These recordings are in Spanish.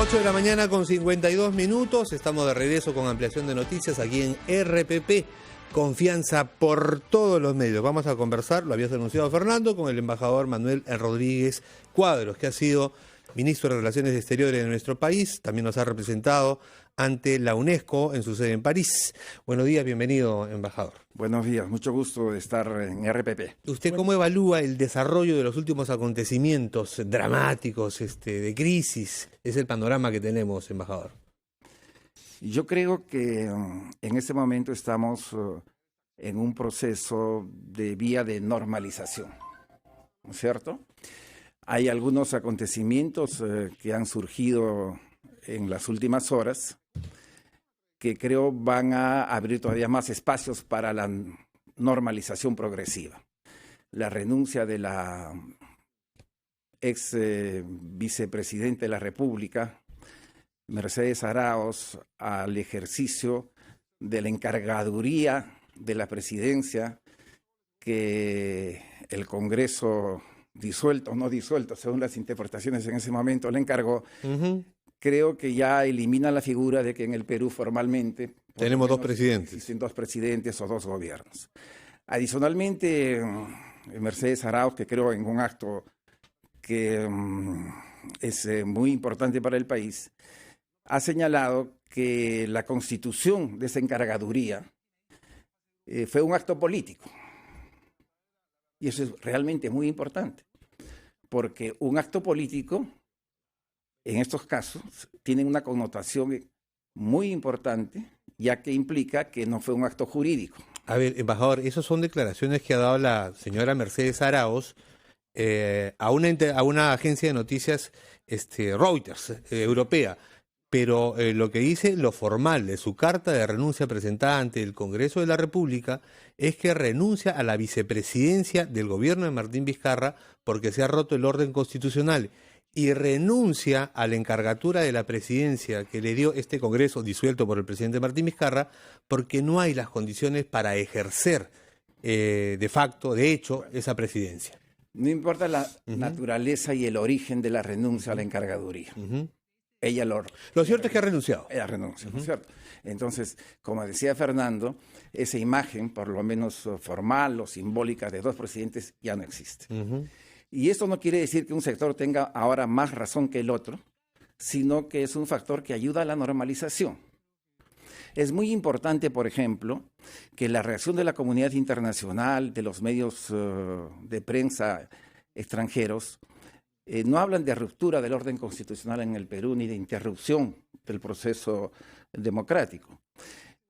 8 de la mañana con 52 minutos, estamos de regreso con ampliación de noticias aquí en RPP, confianza por todos los medios. Vamos a conversar, lo habías anunciado Fernando, con el embajador Manuel Rodríguez Cuadros, que ha sido ministro de Relaciones Exteriores de nuestro país, también nos ha representado ante la UNESCO en su sede en París. Buenos días, bienvenido, embajador. Buenos días, mucho gusto de estar en RPP. ¿Usted cómo evalúa el desarrollo de los últimos acontecimientos dramáticos de crisis? Es el panorama que tenemos, embajador. Yo creo que en este momento estamos en un proceso de vía de normalización, ¿no es cierto? Hay algunos acontecimientos que han surgido en las últimas horas que creo van a abrir todavía más espacios para la normalización progresiva. La renuncia de la ex vicepresidenta de la República, Mercedes Arauz, al ejercicio de la encargaduría de la presidencia que el Congreso, disuelto o no disuelto, según las interpretaciones en ese momento, le encargó. Creo que ya elimina la figura de que en el Perú formalmente tenemos dos presidentes. Existen dos presidentes o dos gobiernos. Adicionalmente, Mercedes Arauz, que creo en un acto que es muy importante para el país, ha señalado que la constitución de esa encargaduría fue un acto político. Y eso es realmente muy importante, porque un acto político en estos casos tienen una connotación muy importante, ya que implica que no fue un acto jurídico. A ver, embajador, esas son declaraciones que ha dado la señora Mercedes Arauz a una agencia de noticias Reuters, europea. Pero lo que dice, lo formal de su carta de renuncia presentada ante el Congreso de la República es que renuncia a la vicepresidencia del gobierno de Martín Vizcarra porque se ha roto el orden constitucional y renuncia a la encargatura de la presidencia que le dio este Congreso disuelto por el presidente Martín Vizcarra porque no hay las condiciones para ejercer de facto, de hecho, esa presidencia. No importa la naturaleza y el origen de la renuncia a la encargaduría. Ella lo cierto es que ha renunciado. Ella renuncia, ¿no es cierto? Entonces, como decía Fernando, esa imagen, por lo menos formal o simbólica, de dos presidentes ya no existe. Y esto no quiere decir que un sector tenga ahora más razón que el otro, sino que es un factor que ayuda a la normalización. Es muy importante, por ejemplo, que la reacción de la comunidad internacional, de los medios de prensa extranjeros, no hablan de ruptura del orden constitucional en el Perú ni de interrupción del proceso democrático.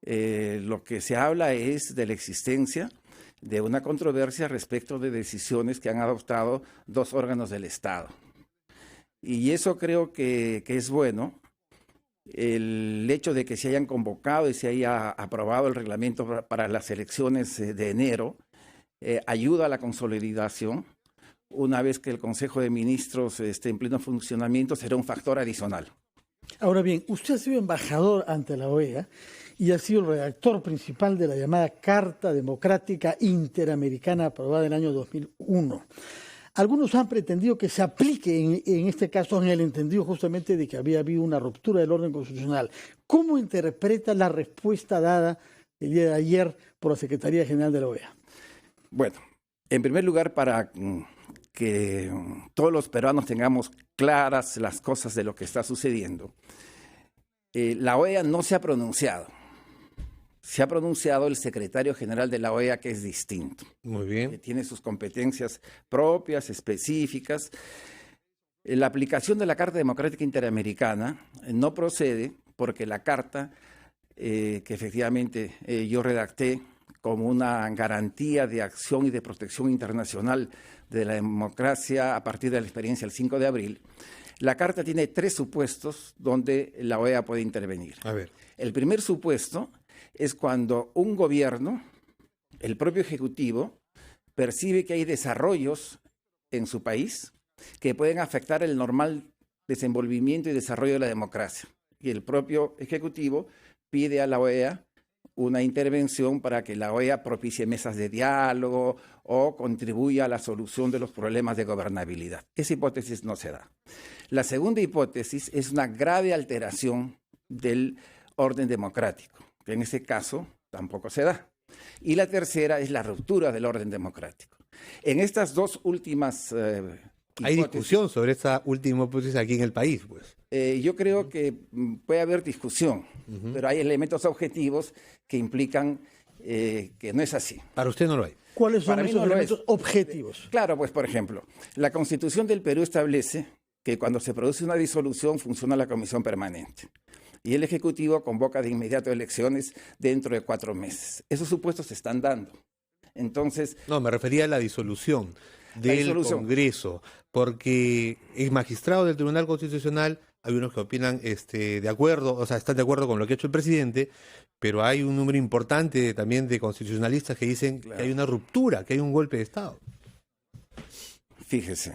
Lo que se habla es de la existencia de una controversia respecto de decisiones que han adoptado dos órganos del Estado. Y eso creo que es bueno. El hecho de que se hayan convocado y se haya aprobado el reglamento para las elecciones de enero ayuda a la consolidación. Una vez que el Consejo de Ministros esté en pleno funcionamiento, será un factor adicional. Ahora bien, usted ha sido embajador ante la OEA y ha sido el redactor principal de la llamada Carta Democrática Interamericana aprobada en el año 2001. Algunos han pretendido que se aplique en este caso en el entendido justamente de que había habido una ruptura del orden constitucional. ¿Cómo interpreta la respuesta dada el día de ayer por la Secretaría General de la OEA? Bueno, en primer lugar, para que todos los peruanos tengamos claras las cosas de lo que está sucediendo, la OEA no se ha pronunciado. Se ha pronunciado el secretario general de la OEA, que es distinto. Muy bien. Que tiene sus competencias propias, específicas. La aplicación de la Carta Democrática Interamericana no procede porque la carta que efectivamente yo redacté como una garantía de acción y de protección internacional de la democracia a partir de la experiencia del 5 de abril, la carta tiene 3 supuestos donde la OEA puede intervenir. A ver. El primer supuesto es cuando un gobierno, el propio Ejecutivo, percibe que hay desarrollos en su país que pueden afectar el normal desenvolvimiento y desarrollo de la democracia. Y el propio Ejecutivo pide a la OEA una intervención para que la OEA propicie mesas de diálogo o contribuya a la solución de los problemas de gobernabilidad. Esa hipótesis no se da. La segunda hipótesis es una grave alteración del orden democrático, que en ese caso tampoco se da. Y la tercera es la ruptura del orden democrático. En estas dos últimas hay discusión sobre esta última hipótesis aquí en el país, pues. Yo creo que puede haber discusión, pero hay elementos objetivos que implican que no es así. Para usted no lo hay. ¿Cuáles son esos elementos objetivos? Claro, pues por ejemplo, la Constitución del Perú establece que cuando se produce una disolución funciona la Comisión Permanente y el Ejecutivo convoca de inmediato elecciones dentro de 4 meses. Esos supuestos se están dando. Entonces, no, me refería a la disolución del Congreso, porque el magistrado del Tribunal Constitucional, hay unos que opinan de acuerdo, o sea, están de acuerdo con lo que ha hecho el presidente, pero hay un número importante también de constitucionalistas que dicen que hay una ruptura, que hay un golpe de Estado. Fíjese,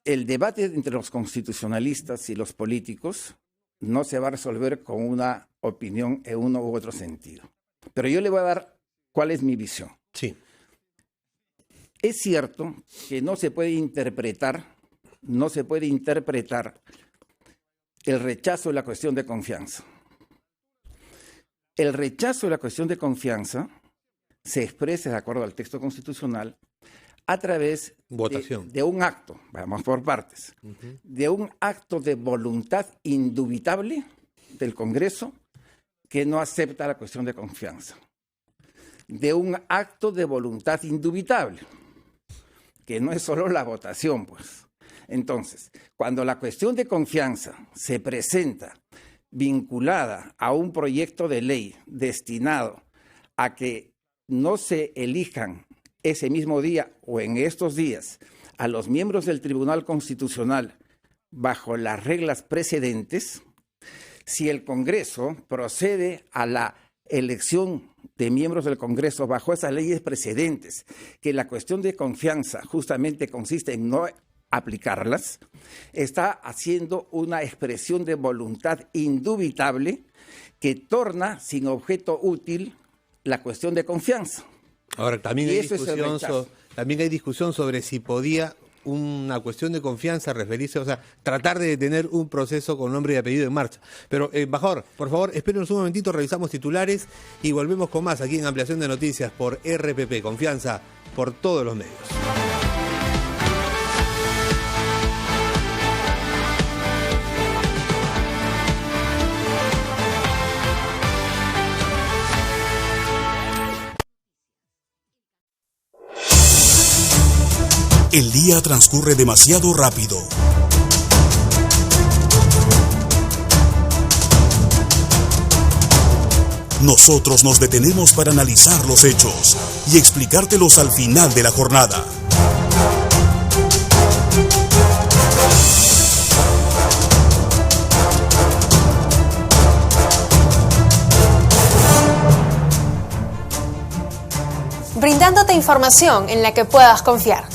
el debate entre los constitucionalistas y los políticos no se va a resolver con una opinión en uno u otro sentido. Pero yo le voy a dar cuál es mi visión. Sí. Es cierto que no se puede interpretar el rechazo de la cuestión de confianza. El rechazo de la cuestión de confianza se expresa, de acuerdo al texto constitucional, a través de un acto, vamos por partes, de un acto de voluntad indubitable del Congreso que no acepta la cuestión de confianza. De un acto de voluntad indubitable, que no es solo la votación, pues. Entonces, cuando la cuestión de confianza se presenta vinculada a un proyecto de ley destinado a que no se elijan ese mismo día o en estos días a los miembros del Tribunal Constitucional bajo las reglas precedentes, si el Congreso procede a la elección de miembros del Congreso bajo esas leyes precedentes, que la cuestión de confianza justamente consiste en no aplicarlas, está haciendo una expresión de voluntad indubitable que torna sin objeto útil la cuestión de confianza. Ahora, también hay discusión sobre si podía una cuestión de confianza referirse, o sea, tratar de tener un proceso con nombre y apellido en marcha. Pero, embajador, por favor, espérenos un momentito, revisamos titulares y volvemos con más aquí en Ampliación de Noticias por RPP. Confianza por todos los medios. El día transcurre demasiado rápido. Nosotros nos detenemos para analizar los hechos y explicártelos al final de la jornada. Brindándote información en la que puedas confiar.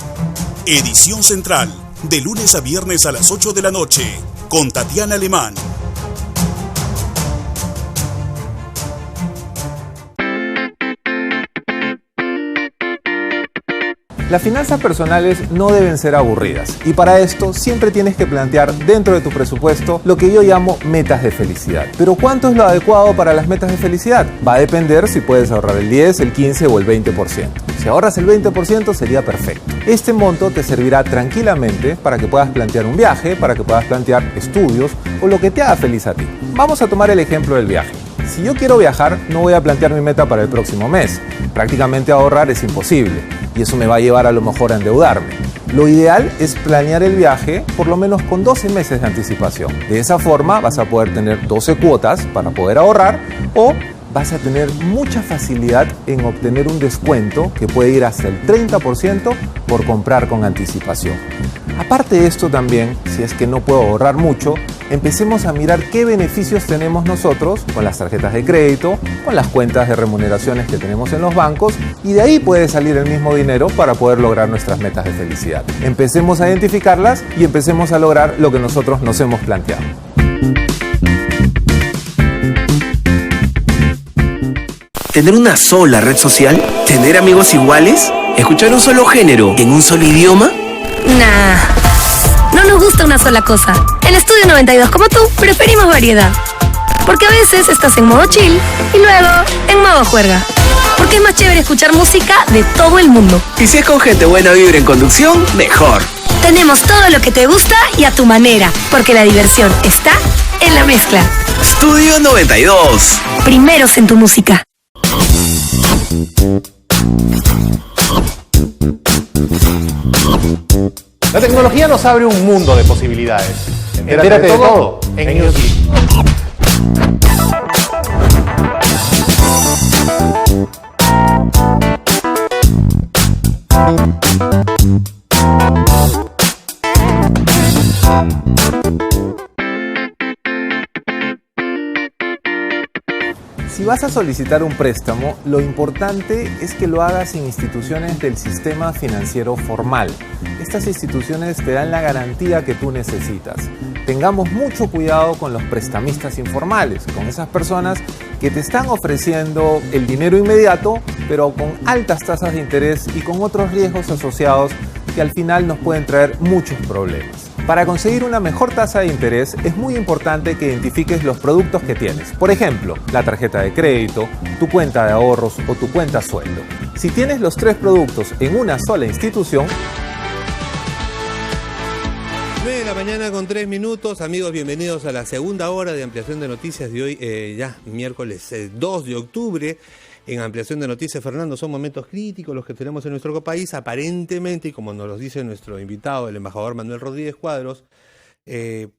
Edición Central, de lunes a viernes a las 8 de la noche, con Tatiana Alemán. Las finanzas personales no deben ser aburridas y para esto siempre tienes que plantear dentro de tu presupuesto lo que yo llamo metas de felicidad. Pero ¿cuánto es lo adecuado para las metas de felicidad? Va a depender si puedes ahorrar el 10, el 15 o el 20%. Si ahorras el 20% sería perfecto. Este monto te servirá tranquilamente para que puedas plantear un viaje, para que puedas plantear estudios o lo que te haga feliz a ti. Vamos a tomar el ejemplo del viaje. Si yo quiero viajar, no voy a plantear mi meta para el próximo mes. Prácticamente ahorrar es imposible y eso me va a llevar a lo mejor a endeudarme. Lo ideal es planear el viaje por lo menos con 12 meses de anticipación. De esa forma vas a poder tener 12 cuotas para poder ahorrar o vas a tener mucha facilidad en obtener un descuento que puede ir hasta el 30% por comprar con anticipación. Aparte de esto también, si es que no puedo ahorrar mucho, empecemos a mirar qué beneficios tenemos nosotros con las tarjetas de crédito, con las cuentas de remuneraciones que tenemos en los bancos y de ahí puede salir el mismo dinero para poder lograr nuestras metas de felicidad. Empecemos a identificarlas y empecemos a lograr lo que nosotros nos hemos planteado. ¿Tener una sola red social? ¿Tener amigos iguales? ¿Escuchar un solo género en un solo idioma? Nah, no nos gusta una sola cosa. En Estudio 92, como tú, preferimos variedad. Porque a veces estás en modo chill y luego en modo juerga. Porque es más chévere escuchar música de todo el mundo. Y si es con gente buena vibra en conducción, mejor. Tenemos todo lo que te gusta y a tu manera, porque la diversión está en la mezcla. Estudio 92. Primeros en tu música. La tecnología nos abre un mundo de posibilidades. Entérate de todo en Newsly. Si vas a solicitar un préstamo, lo importante es que lo hagas en instituciones del sistema financiero formal. Estas instituciones te dan la garantía que tú necesitas. Tengamos mucho cuidado con los prestamistas informales, con esas personas que te están ofreciendo el dinero inmediato, pero con altas tasas de interés y con otros riesgos asociados que al final nos pueden traer muchos problemas. Para conseguir una mejor tasa de interés es muy importante que identifiques los productos que tienes. Por ejemplo, la tarjeta de crédito, tu cuenta de ahorros o tu cuenta sueldo. Si tienes los 3 productos en una sola institución... 9 de la mañana con 3 minutos. Amigos, bienvenidos a la segunda hora de ampliación de noticias de hoy, ya miércoles 2 de octubre. En ampliación de noticias, Fernando, son momentos críticos los que tenemos en nuestro país. Aparentemente, y como nos lo dice nuestro invitado, el embajador Manuel Rodríguez Cuadros, el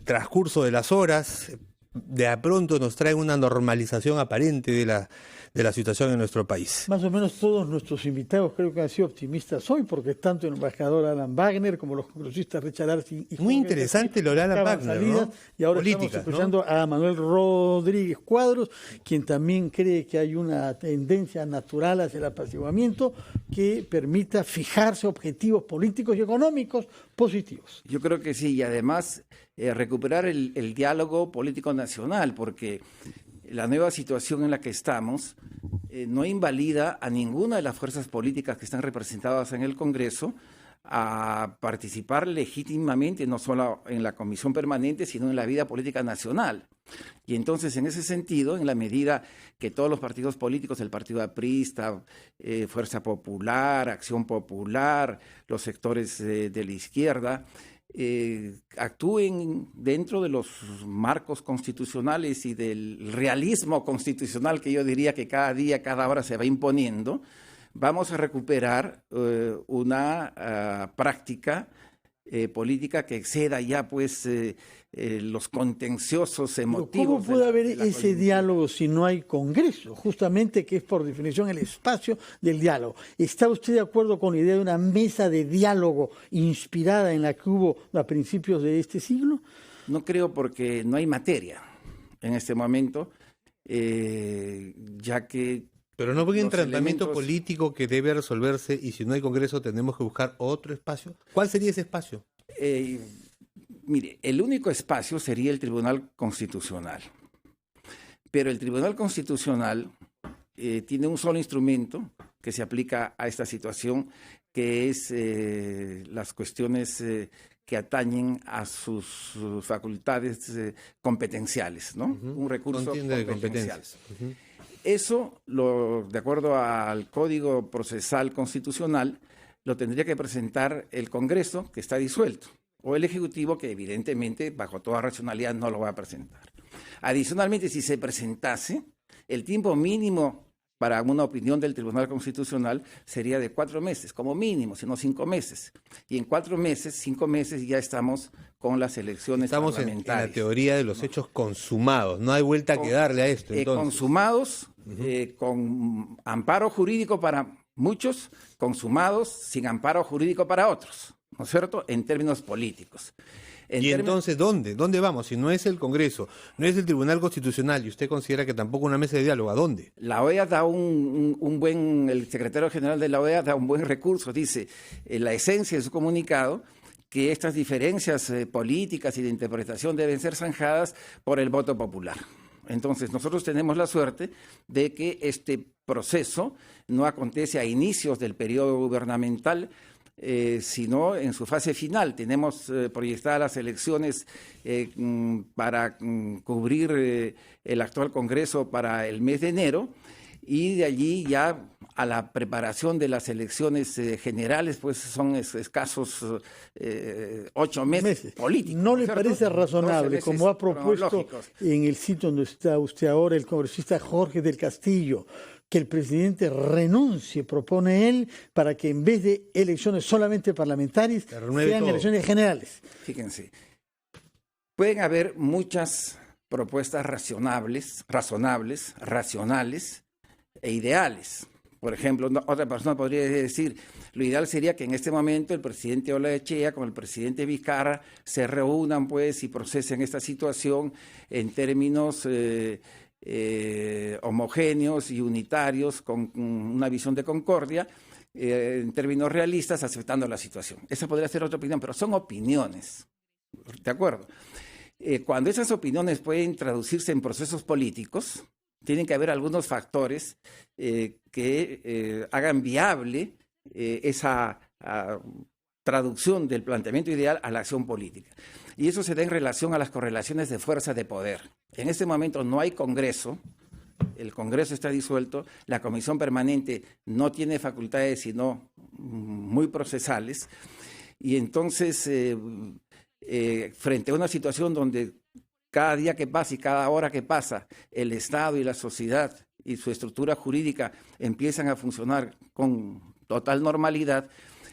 transcurso de las horas de a pronto nos trae una normalización aparente de la situación en nuestro país. Más o menos todos nuestros invitados creo que han sido optimistas hoy, porque tanto el embajador Alan Wagner como los congresistas Richard Arce y muy interesante lo de Alan Wagner, ¿no? Y ahora política, estamos escuchando, ¿no?, a Manuel Rodríguez Cuadros, quien también cree que hay una tendencia natural hacia el apaciguamiento que permita fijarse objetivos políticos y económicos positivos. Yo creo que sí, y además recuperar el diálogo político nacional, porque la nueva situación en la que estamos no invalida a ninguna de las fuerzas políticas que están representadas en el Congreso a participar legítimamente, no solo en la comisión permanente, sino en la vida política nacional. Y entonces, en ese sentido, en la medida que todos los partidos políticos, el Partido Aprista, Fuerza Popular, Acción Popular, los sectores de la izquierda, actúen dentro de los marcos constitucionales y del realismo constitucional que yo diría que cada día, cada hora se va imponiendo, vamos a recuperar una práctica política que exceda ya pues los contenciosos emotivos. ¿Cómo puede haber ese diálogo si no hay Congreso? Justamente, que es por definición el espacio del diálogo. ¿Está usted de acuerdo con la idea de una mesa de diálogo inspirada en la que hubo a principios de este siglo? No creo, porque no hay materia en este momento, ya que... Pero no, porque un tratamiento político que debe resolverse, y si no hay Congreso tenemos que buscar otro espacio. ¿Cuál sería ese espacio? Mire, el único espacio sería el Tribunal Constitucional. Pero el Tribunal Constitucional tiene un solo instrumento que se aplica a esta situación, que es las cuestiones que atañen a sus facultades competenciales, ¿no? Un recurso competencial. Eso, de acuerdo al Código Procesal Constitucional, lo tendría que presentar el Congreso, que está disuelto, o el Ejecutivo, que evidentemente, bajo toda racionalidad, no lo va a presentar. Adicionalmente, si se presentase, el tiempo mínimo para una opinión del Tribunal Constitucional sería de 4 meses, como mínimo, sino 5 meses. Y en 4 meses, 5 meses, ya estamos con las elecciones parlamentarias. Estamos en la teoría de los hechos consumados, no hay vuelta que darle a esto. Consumados, con amparo jurídico para muchos, consumados sin amparo jurídico para otros, ¿no es cierto?, en términos políticos. Entonces, ¿dónde vamos? Si no es el Congreso, no es el Tribunal Constitucional, y usted considera que tampoco una mesa de diálogo, ¿a dónde? La OEA da el secretario general de la OEA da un buen recurso, dice, la esencia de su comunicado, que estas diferencias políticas y de interpretación deben ser zanjadas por el voto popular. Entonces, nosotros tenemos la suerte de que este proceso no acontece a inicios del periodo gubernamental, sino en su fase final. Tenemos proyectadas las elecciones para cubrir el actual Congreso para el mes de enero, y de allí ya a la preparación de las elecciones generales, pues son escasos 8 meses políticos. ¿No le parece razonable, como ha propuesto en el sitio donde está usted ahora, el congresista Jorge del Castillo, que el presidente renuncie, propone él, para que en vez de elecciones solamente parlamentarias, sean elecciones generales? Fíjense, pueden haber muchas propuestas razonables e ideales. Por ejemplo, otra persona podría decir, lo ideal sería que en este momento el presidente Olaechea con el presidente Vizcarra se reúnan, pues, y procesen esta situación en términos homogéneos y unitarios, con una visión de concordia, en términos realistas, aceptando la situación. Esa podría ser otra opinión, pero son opiniones, ¿de acuerdo? Cuando esas opiniones pueden traducirse en procesos políticos, tienen que haber algunos factores que hagan viable esa traducción del planteamiento ideal a la acción política. Y eso se da en relación a las correlaciones de fuerza de poder. En este momento no hay Congreso, el Congreso está disuelto, la Comisión Permanente no tiene facultades sino muy procesales, y entonces frente a una situación donde cada día que pasa y cada hora que pasa, el Estado y la sociedad y su estructura jurídica empiezan a funcionar con total normalidad,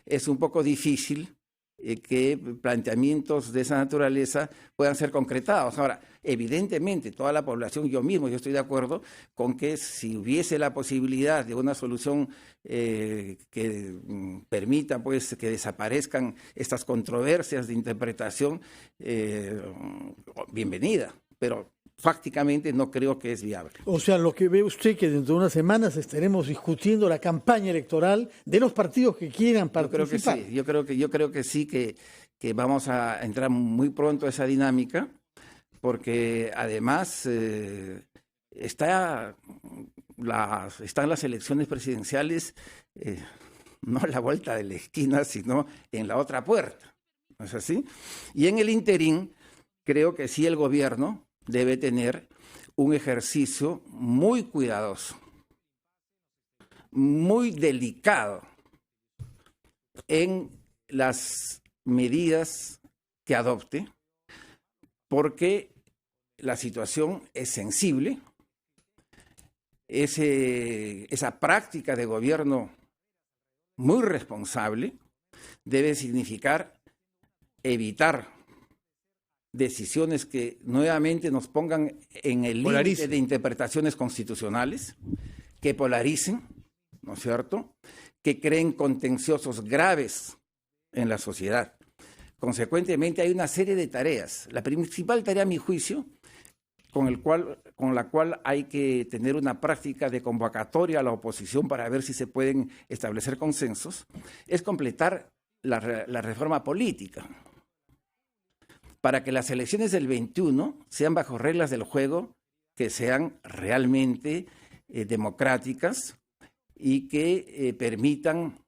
es un poco difícil que planteamientos de esa naturaleza puedan ser concretados. Ahora, evidentemente, toda la población, yo estoy de acuerdo con que si hubiese la posibilidad de una solución que permita, pues, que desaparezcan estas controversias de interpretación, bienvenida, pero fácticamente no creo que es viable. O sea, lo que ve usted que dentro de unas semanas estaremos discutiendo la campaña electoral de los partidos que quieran participar. Yo creo que sí, que vamos a entrar muy pronto a esa dinámica, porque además están las elecciones presidenciales no a la vuelta de la esquina, sino en la otra puerta, ¿no es así? Y en el interín, creo que sí el gobierno debe tener un ejercicio muy cuidadoso, muy delicado en las medidas que adopte, porque la situación es sensible. Esa práctica de gobierno muy responsable debe significar evitar decisiones que nuevamente nos pongan en el límite de interpretaciones constitucionales, que polaricen, ¿no es cierto?, que creen contenciosos graves en la sociedad. Consecuentemente, hay una serie de tareas. La principal tarea, a mi juicio, con la cual hay que tener una práctica de convocatoria a la oposición para ver si se pueden establecer consensos, es completar la reforma política, para que las elecciones del 21 sean bajo reglas del juego que sean realmente democráticas y que permitan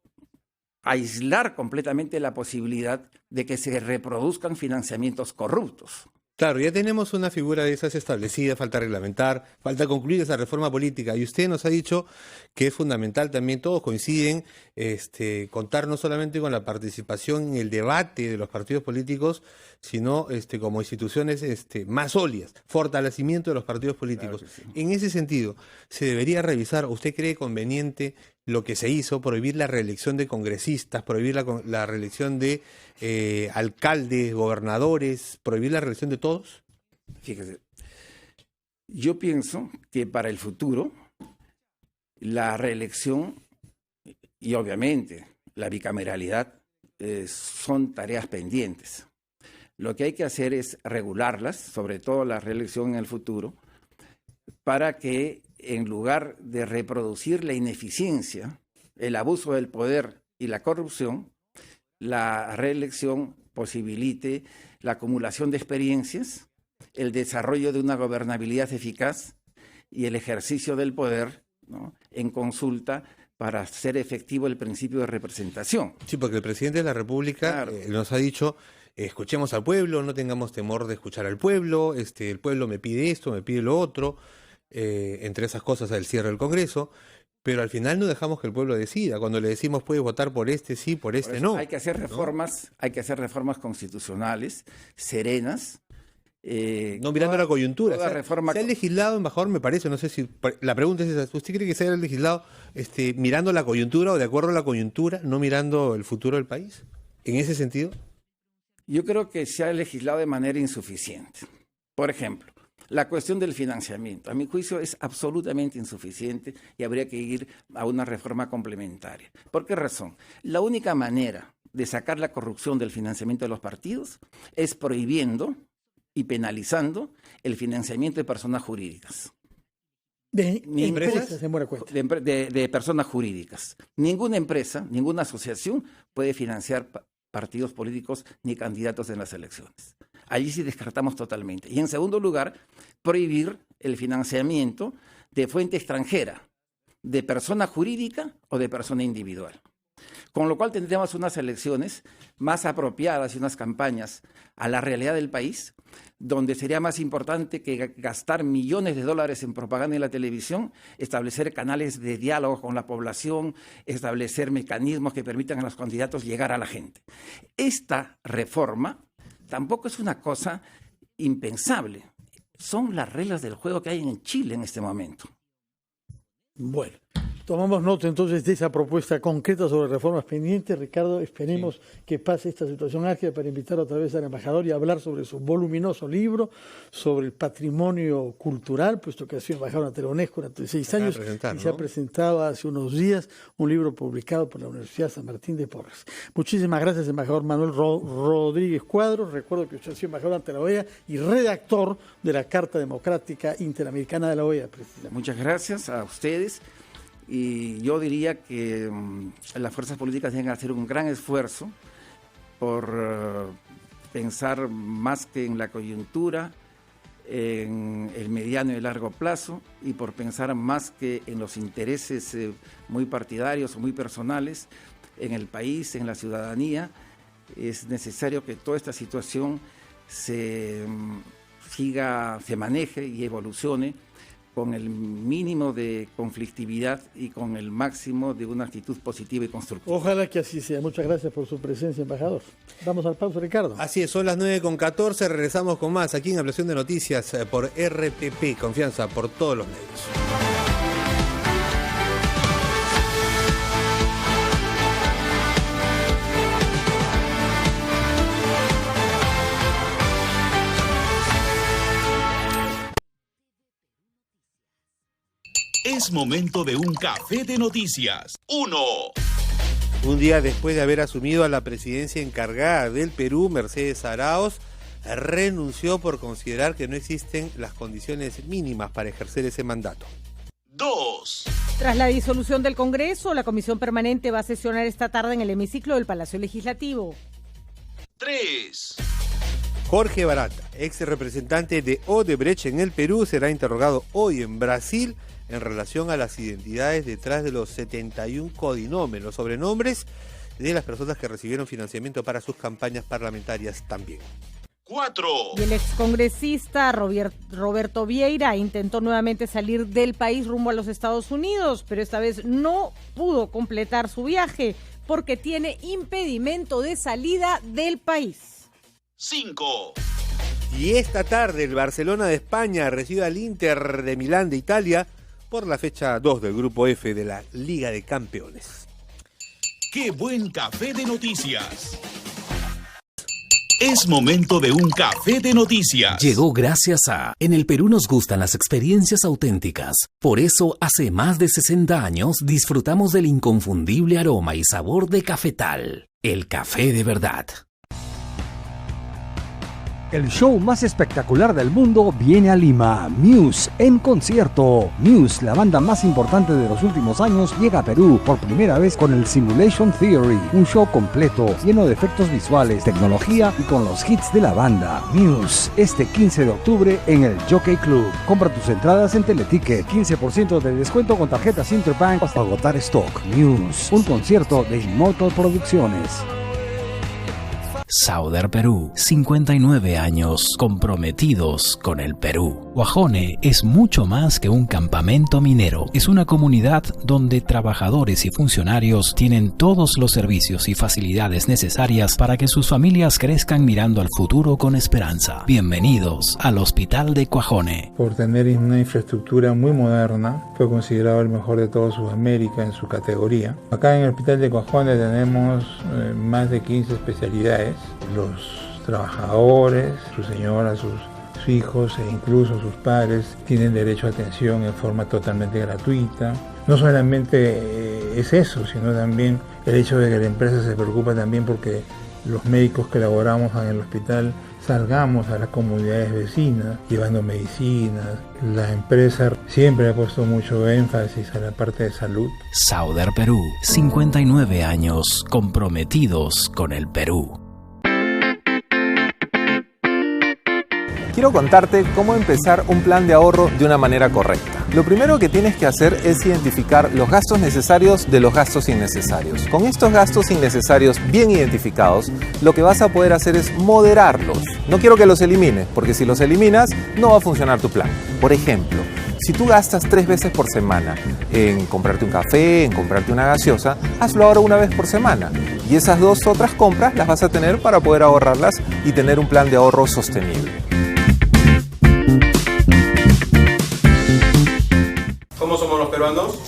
aislar completamente la posibilidad de que se reproduzcan financiamientos corruptos. Claro, ya tenemos una figura de esas establecida, falta reglamentar, falta concluir esa reforma política. Y usted nos ha dicho que es fundamental también, todos coinciden, contar no solamente con la participación en el debate de los partidos políticos, sino como instituciones más sólidas, fortalecimiento de los partidos políticos. Claro que sí. En ese sentido, ¿se debería revisar, usted cree conveniente lo que se hizo, prohibir la reelección de congresistas, prohibir la reelección de alcaldes, gobernadores, prohibir la reelección de todos? Fíjese, yo pienso que para el futuro la reelección y obviamente la bicameralidad son tareas pendientes. Lo que hay que hacer es regularlas, sobre todo la reelección en el futuro, para que en lugar de reproducir la ineficiencia, el abuso del poder y la corrupción, la reelección posibilite la acumulación de experiencias el desarrollo de una gobernabilidad eficaz y el ejercicio del poder, ¿no?, en consulta para hacer efectivo el principio de representación. Sí, porque el presidente de la República nos ha dicho, escuchemos al pueblo, no tengamos temor de escuchar al pueblo, el pueblo me pide esto, me pide lo otro, entre esas cosas el cierre del Congreso, pero al final no dejamos que el pueblo decida. Cuando le decimos puedes votar por este sí, por este no. Hay que hacer reformas, ¿no? Hay que hacer reformas constitucionales, serenas. No mirando la coyuntura. Se ha legislado, embajador, me parece, no sé si... La pregunta es esa, ¿usted cree que se haya legislado mirando la coyuntura o de acuerdo a la coyuntura, no mirando el futuro del país? ¿En ese sentido? Yo creo que se ha legislado de manera insuficiente. Por ejemplo, la cuestión del financiamiento, a mi juicio, es absolutamente insuficiente y habría que ir a una reforma complementaria. ¿Por qué razón? La única manera de sacar la corrupción del financiamiento de los partidos es prohibiendo y penalizando el financiamiento de personas jurídicas. ¿De empresas? De personas jurídicas. Ninguna empresa, ninguna asociación puede financiar partidos políticos ni candidatos en las elecciones. Allí sí descartamos totalmente. Y en segundo lugar, prohibir el financiamiento de fuente extranjera, de persona jurídica o de persona individual. Con lo cual tendríamos unas elecciones más apropiadas y unas campañas a la realidad del país, donde sería más importante que gastar millones de dólares en propaganda en la televisión, establecer canales de diálogo con la población, establecer mecanismos que permitan a los candidatos llegar a la gente. Esta reforma tampoco es una cosa impensable. Son las reglas del juego que hay en Chile en este momento. Bueno, tomamos nota entonces de esa propuesta concreta sobre reformas pendientes. Ricardo, esperemos que pase esta situación álgida para invitar otra vez al embajador y hablar sobre su voluminoso libro sobre el patrimonio cultural, puesto que ha sido embajador ante la UNESCO durante 6 años y se ha presentado hace unos días un libro publicado por la Universidad San Martín de Porres. Muchísimas gracias, embajador Manuel Rodríguez Cuadros. Recuerdo que usted ha sido embajador ante la OEA y redactor de la Carta Democrática Interamericana de la OEA. Muchas gracias a ustedes. Y yo diría que las fuerzas políticas deben hacer un gran esfuerzo por pensar más que en la coyuntura, en el mediano y largo plazo, y por pensar más que en los intereses muy partidarios o muy personales en el país, en la ciudadanía. Es necesario que toda esta situación se maneje y evolucione con el mínimo de conflictividad y con el máximo de una actitud positiva y constructiva. Ojalá que así sea. Muchas gracias por su presencia, embajador. Vamos al pausa, Ricardo. Así es, son las 9:14, regresamos con más aquí en Ampliación de Noticias por RPP, confianza por todos los medios. Es momento de un café de noticias. 1. Un día después de haber asumido a la presidencia encargada del Perú, Mercedes Araoz renunció por considerar que no existen las condiciones mínimas para ejercer ese mandato. 2. Tras la disolución del Congreso, la Comisión Permanente va a sesionar esta tarde en el hemiciclo del Palacio Legislativo. 3. Jorge Barata, ex representante de Odebrecht en el Perú, será interrogado hoy en Brasil en relación a las identidades detrás de los 71 codinombres, los sobrenombres de las personas que recibieron financiamiento para sus campañas parlamentarias también. 4. Y el excongresista Roberto Vieira intentó nuevamente salir del país rumbo a los Estados Unidos, pero esta vez no pudo completar su viaje porque tiene impedimento de salida del país. 5. Y esta tarde el Barcelona de España recibe al Inter de Milán de Italia por la fecha 2 del Grupo F de la Liga de Campeones. ¡Qué buen café de noticias! Es momento de un café de noticias. Llegó gracias a... En el Perú nos gustan las experiencias auténticas. Por eso, hace más de 60 años, disfrutamos del inconfundible aroma y sabor de Cafetal. El café de verdad. El show más espectacular del mundo viene a Lima. Muse en concierto. Muse, la banda más importante de los últimos años, llega a Perú por primera vez con el Simulation Theory. Un show completo, lleno de efectos visuales, tecnología y con los hits de la banda. Muse, este 15 de octubre en el Jockey Club. Compra tus entradas en Teleticket. 15% de descuento con tarjetas Interbank hasta agotar stock. Muse, un concierto de Immortal Producciones. Sauder Perú, 59 años comprometidos con el Perú. Guajone es mucho más que un campamento minero. Es una comunidad donde trabajadores y funcionarios tienen todos los servicios y facilidades necesarias para que sus familias crezcan mirando al futuro con esperanza. Bienvenidos al Hospital de Guajone. Por tener una infraestructura muy moderna, fue considerado el mejor de toda Sudamérica en su categoría. Acá en el Hospital de Guajone tenemos más de 15 especialidades. Los trabajadores, su señora, sus hijos e incluso sus padres tienen derecho a atención en forma totalmente gratuita. No solamente es eso, sino también el hecho de que la empresa se preocupa también porque los médicos que laboramos en el hospital salgamos a las comunidades vecinas llevando medicinas. La empresa siempre ha puesto mucho énfasis a la parte de salud. Sauder Perú, 59 años comprometidos con el Perú. Quiero contarte cómo empezar un plan de ahorro de una manera correcta. Lo primero que tienes que hacer es identificar los gastos necesarios de los gastos innecesarios. Con estos gastos innecesarios bien identificados, lo que vas a poder hacer es moderarlos. No quiero que los elimines, porque si los eliminas, no va a funcionar tu plan. Por ejemplo, si tú gastas 3 veces por semana en comprarte un café, en comprarte una gaseosa, hazlo ahora una vez por semana. Y esas 2 otras compras las vas a tener para poder ahorrarlas y tener un plan de ahorro sostenible. ¿Cómo somos los peruanos?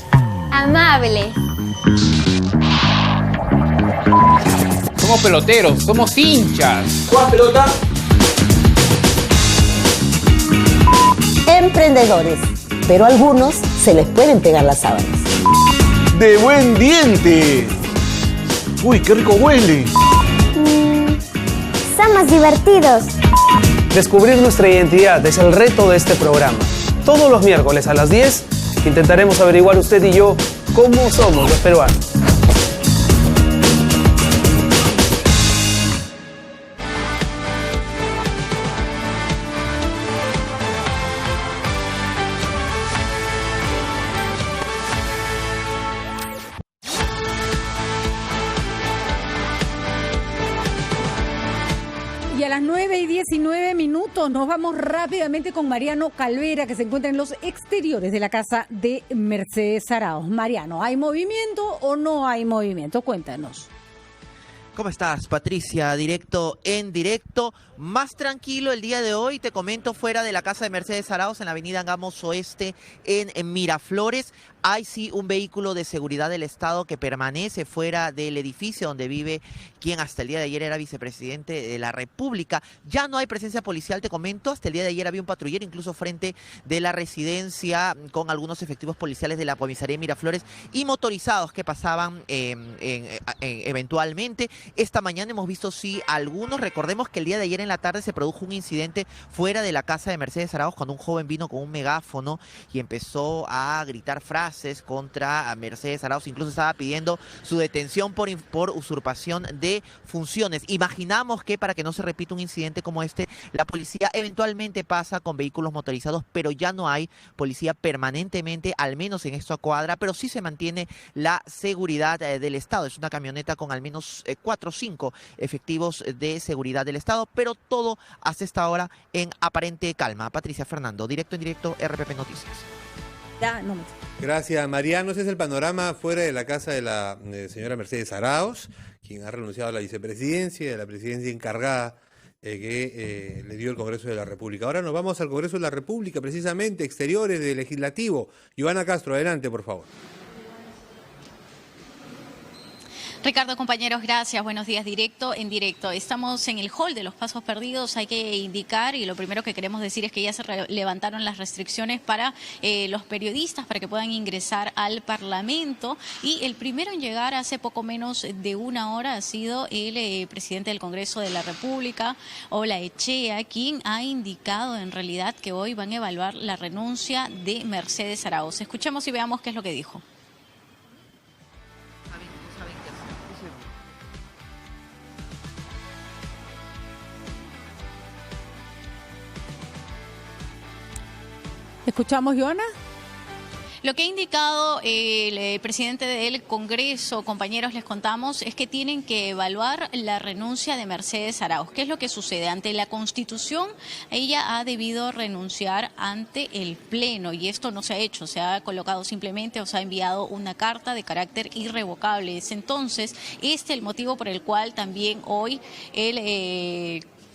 Amables. Somos peloteros, somos hinchas. ¿Juegas pelota? Emprendedores, pero a algunos se les pueden pegar las sábanas. ¡De buen diente! ¡Uy, qué rico huele! Somos divertidos. Descubrir nuestra identidad es el reto de este programa. Todos los miércoles a las 10 intentaremos averiguar usted y yo cómo somos los peruanos. Y a las 9:19 nos vamos rápidamente con Mariano Calvera, que se encuentra en los exteriores de la casa de Mercedes Arauz. Mariano, ¿hay movimiento o no hay movimiento? Cuéntanos. ¿Cómo estás, Patricia? Directo en directo. Más tranquilo el día de hoy, te comento, fuera de la casa de Mercedes Arauz, en la avenida Angamos Oeste, en Miraflores. Hay sí un vehículo de seguridad del Estado que permanece fuera del edificio donde vive quien hasta el día de ayer era vicepresidente de la República. Ya no hay presencia policial, te comento. Hasta el día de ayer había un patrullero incluso frente de la residencia con algunos efectivos policiales de la comisaría de Miraflores y motorizados que pasaban eventualmente. Esta mañana hemos visto sí algunos. Recordemos que el día de ayer en la tarde se produjo un incidente fuera de la casa de Mercedes Arauz cuando un joven vino con un megáfono y empezó a gritar frases contra Mercedes Arauz. Incluso estaba pidiendo su detención por usurpación de funciones. Imaginamos que para que no se repita un incidente como este, la policía eventualmente pasa con vehículos motorizados, pero ya no hay policía permanentemente, al menos en esta cuadra, pero sí se mantiene la seguridad del Estado. Es una camioneta con al menos 4 o 5 efectivos de seguridad del Estado, pero todo hasta esta hora en aparente calma. Patricia, Fernando, directo en directo, RPP Noticias. Ya, no me... Gracias, Mariano. Ese es el panorama fuera de la casa de la señora Mercedes Arauz, quien ha renunciado a la vicepresidencia y a la presidencia encargada que le dio el Congreso de la República. Ahora nos vamos al Congreso de la República, precisamente, exteriores del Legislativo. Giovanna Castro, adelante, por favor. Ricardo, compañeros, gracias. Buenos días, en directo. Estamos en el hall de los pasos perdidos. Hay que indicar, y lo primero que queremos decir es que ya se levantaron las restricciones para los periodistas, para que puedan ingresar al Parlamento. Y el primero en llegar hace poco menos de una hora ha sido el presidente del Congreso de la República, Olaechea, quien ha indicado en realidad que hoy van a evaluar la renuncia de Mercedes Arauz. Escuchemos y veamos qué es lo que dijo. ¿Escuchamos, Joana? Lo que ha indicado el presidente del Congreso, compañeros, les contamos, es que tienen que evaluar la renuncia de Mercedes Arauz. ¿Qué es lo que sucede? Ante la Constitución, ella ha debido renunciar ante el Pleno y esto no se ha hecho. Se ha colocado simplemente o se ha enviado una carta de carácter irrevocable. Es entonces el motivo por el cual también hoy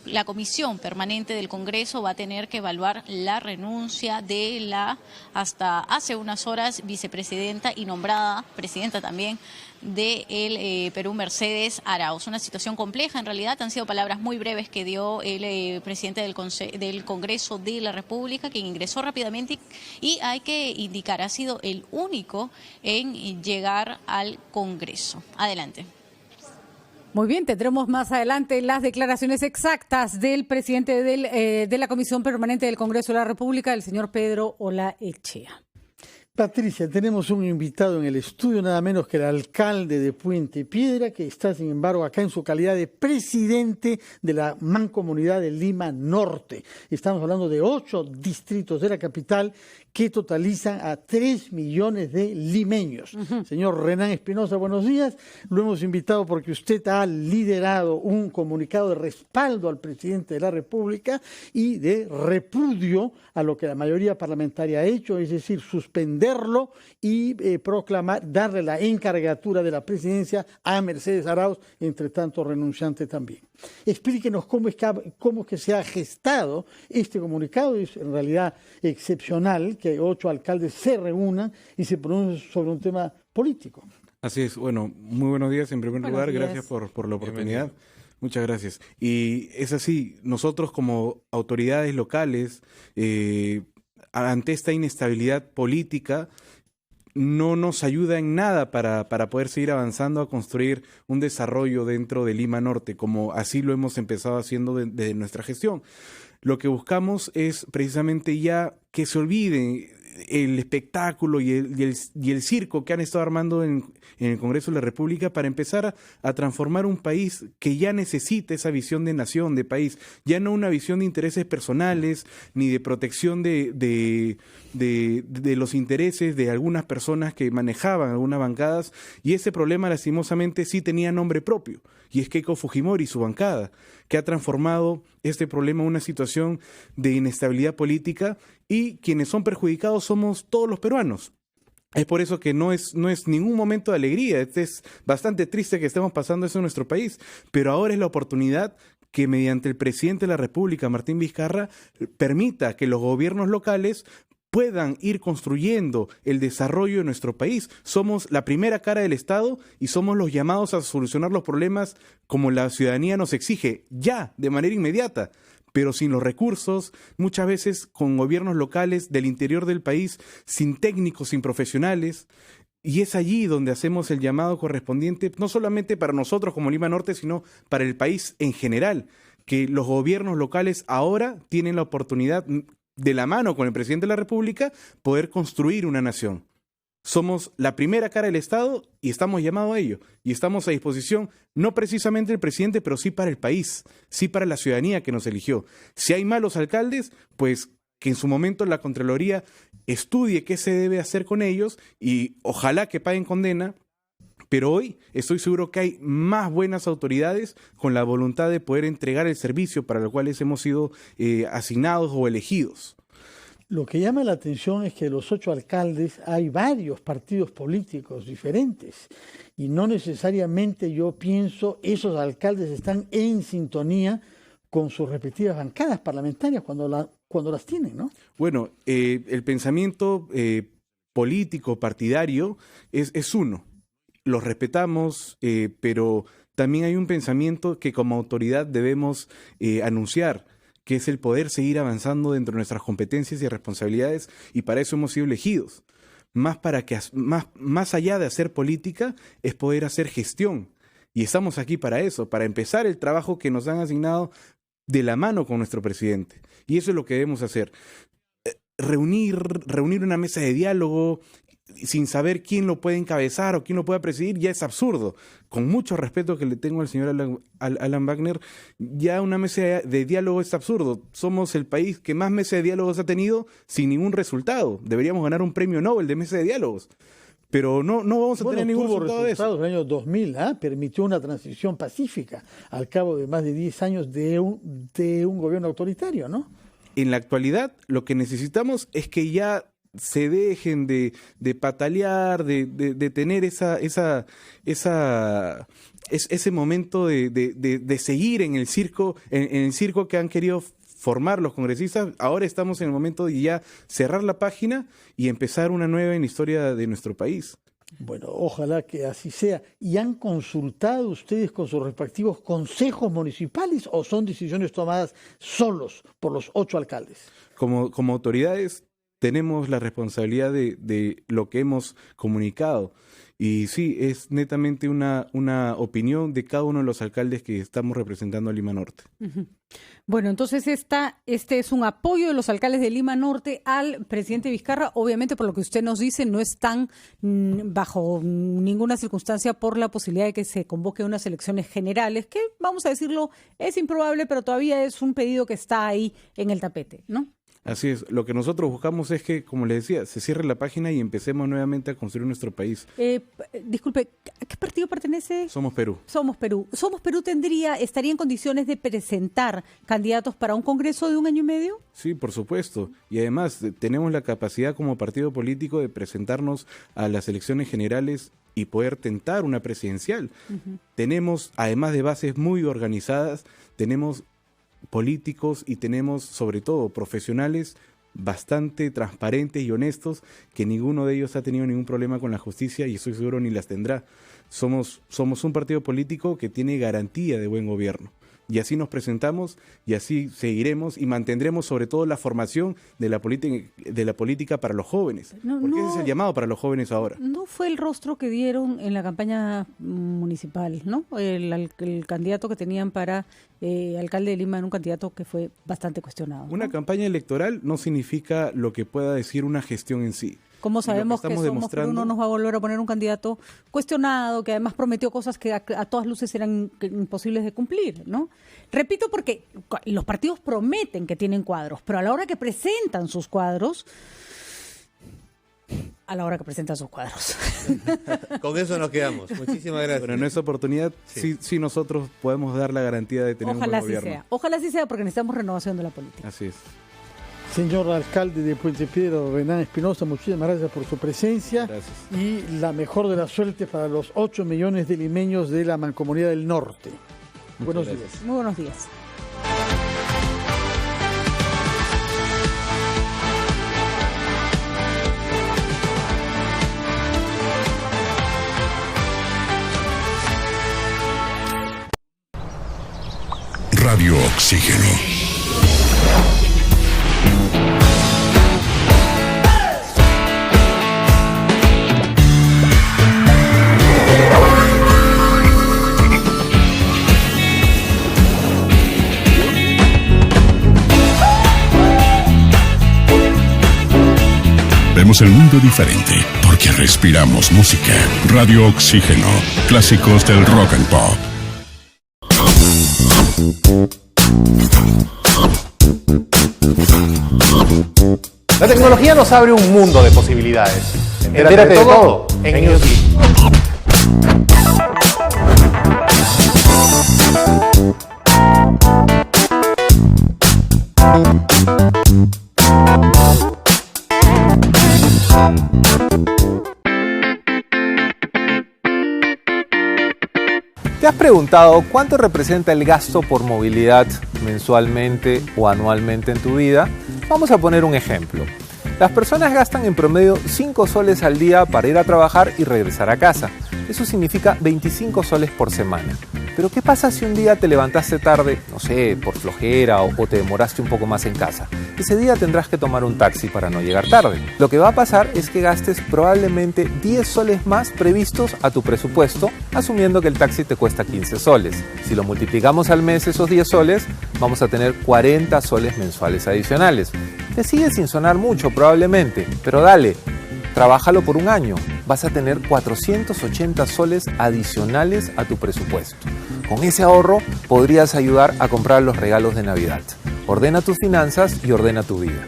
la Comisión Permanente del Congreso va a tener que evaluar la renuncia de la, hasta hace unas horas, vicepresidenta y nombrada presidenta también del Perú, Mercedes Arauz. Una situación compleja, en realidad han sido palabras muy breves que dio el presidente del Congreso de la República, quien ingresó rápidamente y hay que indicar, ha sido el único en llegar al Congreso. Adelante. Muy bien, tendremos más adelante las declaraciones exactas del presidente de la Comisión Permanente del Congreso de la República, el señor Pedro Olaechea. Patricia, tenemos un invitado en el estudio, nada menos que el alcalde de Puente Piedra, que está, sin embargo, acá en su calidad de presidente de la Mancomunidad de Lima Norte. Estamos hablando de 8 distritos de la capital que totalizan a 3 millones de limeños. Señor Renan Espinosa, buenos días. Lo hemos invitado porque usted ha liderado un comunicado de respaldo al presidente de la República y de repudio a lo que la mayoría parlamentaria ha hecho, es decir, suspenderlo y proclamar, darle la encargatura de la presidencia a Mercedes Arauz, entre tanto renunciante también. Explíquenos cómo es que se ha gestado este comunicado. Es en realidad excepcional que 8 alcaldes se reúnan y se pronuncien sobre un tema político. Así es. Bueno, muy buenos días en primer lugar. Gracias por la oportunidad. Bienvenido. Muchas gracias. Y es así, nosotros como autoridades locales, ante esta inestabilidad política, no nos ayuda en nada para poder seguir avanzando a construir un desarrollo dentro de Lima Norte, como así lo hemos empezado haciendo de nuestra gestión. Lo que buscamos es precisamente ya que se olvide el espectáculo y el circo que han estado armando en el Congreso de la República para empezar a transformar un país que ya necesita esa visión de nación, de país, ya no una visión de intereses personales ni de protección de los intereses de algunas personas que manejaban algunas bancadas, y ese problema lastimosamente sí tenía nombre propio, y es Keiko Fujimori y su bancada, que ha transformado este problema en una situación de inestabilidad política, y quienes son perjudicados somos todos los peruanos. Es por eso que no es ningún momento de alegría. Es bastante triste que estemos pasando eso en nuestro país, pero ahora es la oportunidad que mediante el presidente de la República, Martín Vizcarra, permita que los gobiernos locales puedan ir construyendo el desarrollo de nuestro país. Somos la primera cara del Estado y somos los llamados a solucionar los problemas como la ciudadanía nos exige, ya, de manera inmediata. Pero sin los recursos, muchas veces con gobiernos locales del interior del país, sin técnicos, sin profesionales, y es allí donde hacemos el llamado correspondiente, no solamente para nosotros como Lima Norte, sino para el país en general, que los gobiernos locales ahora tienen la oportunidad, de la mano con el presidente de la República, poder construir una nación. Somos la primera cara del Estado y estamos llamados a ello. Y estamos a disposición, no precisamente del presidente, pero sí para el país, sí para la ciudadanía que nos eligió. Si hay malos alcaldes, pues que en su momento la Contraloría estudie qué se debe hacer con ellos y ojalá que paguen condena. Pero hoy estoy seguro que hay más buenas autoridades con la voluntad de poder entregar el servicio para el cual hemos sido asignados o elegidos. Lo que llama la atención es que de los 8 alcaldes hay varios partidos políticos diferentes y no necesariamente yo pienso esos alcaldes están en sintonía con sus respectivas bancadas parlamentarias cuando las tienen, ¿no? Bueno, el pensamiento político, partidario, es uno. los respetamos, pero también hay un pensamiento que como autoridad debemos anunciar, que es el poder seguir avanzando dentro de nuestras competencias y responsabilidades, y para eso hemos sido elegidos. Más allá de hacer política, es poder hacer gestión. Y estamos aquí para eso, para empezar el trabajo que nos han asignado de la mano con nuestro presidente. Y eso es lo que debemos hacer. Reunir una mesa de diálogo sin saber quién lo puede encabezar o quién lo puede presidir ya es absurdo. Con mucho respeto que le tengo al señor Alan Wagner, ya una mesa de diálogo es absurdo. Somos el país que más mesas de diálogos ha tenido sin ningún resultado. Deberíamos ganar un premio Nobel de mesa de diálogos. Pero no vamos a tener ningún resultado de eso. En el año 2000 permitió una transición pacífica al cabo de más de 10 años de un gobierno autoritario, ¿no? En la actualidad, lo que necesitamos es que ya se dejen de patalear, de tener ese momento de seguir en el circo que han querido formar los congresistas. Ahora estamos en el momento de ya cerrar la página y empezar una nueva en la historia de nuestro país. Bueno, ojalá que así sea. ¿Y han consultado ustedes con sus respectivos consejos municipales o son decisiones tomadas solos por los 8 alcaldes? Como autoridades tenemos la responsabilidad de lo que hemos comunicado. Y sí, es netamente una opinión de cada uno de los alcaldes que estamos representando a Lima Norte. Uh-huh. Bueno, entonces este es un apoyo de los alcaldes de Lima Norte al presidente Vizcarra. Obviamente, por lo que usted nos dice, no están bajo ninguna circunstancia por la posibilidad de que se convoque unas elecciones generales, que, vamos a decirlo, es improbable, pero todavía es un pedido que está ahí en el tapete, ¿no? Así es, lo que nosotros buscamos es que, como les decía, se cierre la página y empecemos nuevamente a construir nuestro país. Disculpe, ¿a qué partido pertenece? Somos Perú. Somos Perú. ¿Somos Perú estaría en condiciones de presentar candidatos para un congreso de 1 año y medio? Sí, por supuesto. Y además tenemos la capacidad como partido político de presentarnos a las elecciones generales y poder tentar una presidencial. Uh-huh. Tenemos, además de bases muy organizadas, tenemos políticos y tenemos sobre todo profesionales bastante transparentes y honestos, que ninguno de ellos ha tenido ningún problema con la justicia y estoy seguro ni las tendrá. Somos un partido político que tiene garantía de buen gobierno. Y así nos presentamos y así seguiremos y mantendremos sobre todo la formación de la política para los jóvenes. Porque ese es el llamado para los jóvenes ahora. No fue el rostro que dieron en la campaña municipal, ¿no? El candidato que tenían para alcalde de Lima era un candidato que fue bastante cuestionado, ¿no? Una campaña electoral no significa lo que pueda decir una gestión en sí. ¿Cómo sabemos que Somos Perú no nos va a volver a poner un candidato cuestionado, que además prometió cosas que a todas luces eran imposibles de cumplir, ¿no? Repito, porque los partidos prometen que tienen cuadros, pero a la hora que presentan sus cuadros... Con eso nos quedamos. Muchísimas gracias. Pero en esa oportunidad sí nosotros podemos dar la garantía de tener un buen gobierno. Ojalá sí sea, porque necesitamos renovación de la política. Así es. Señor alcalde de Puente Piedra, Renan Espinosa, muchísimas gracias por su presencia. Gracias. Y la mejor de la suerte para los 8 millones de limeños de la Mancomunidad del Norte. Buenos días. Muy buenos días. Radio Oxígeno. Vemos el mundo diferente porque respiramos música. Radio Oxígeno. Clásicos del rock and pop. La tecnología nos abre un mundo de posibilidades. Entérate de todo en Newsbeat. ¿Te has preguntado cuánto representa el gasto por movilidad mensualmente o anualmente en tu vida? Vamos a poner un ejemplo. Las personas gastan en promedio 5 soles al día para ir a trabajar y regresar a casa. Eso significa 25 soles por semana. Pero ¿qué pasa si un día te levantaste tarde, no sé, por flojera o te demoraste un poco más en casa? Ese día tendrás que tomar un taxi para no llegar tarde. Lo que va a pasar es que gastes probablemente 10 soles más previstos a tu presupuesto, asumiendo que el taxi te cuesta 15 soles. Si lo multiplicamos al mes esos 10 soles, vamos a tener 40 soles mensuales adicionales. Te sigue sin sonar mucho probablemente, pero dale, trabájalo por un año. Vas a tener 480 soles adicionales a tu presupuesto. Con ese ahorro podrías ayudar a comprar los regalos de Navidad. Ordena tus finanzas y ordena tu vida.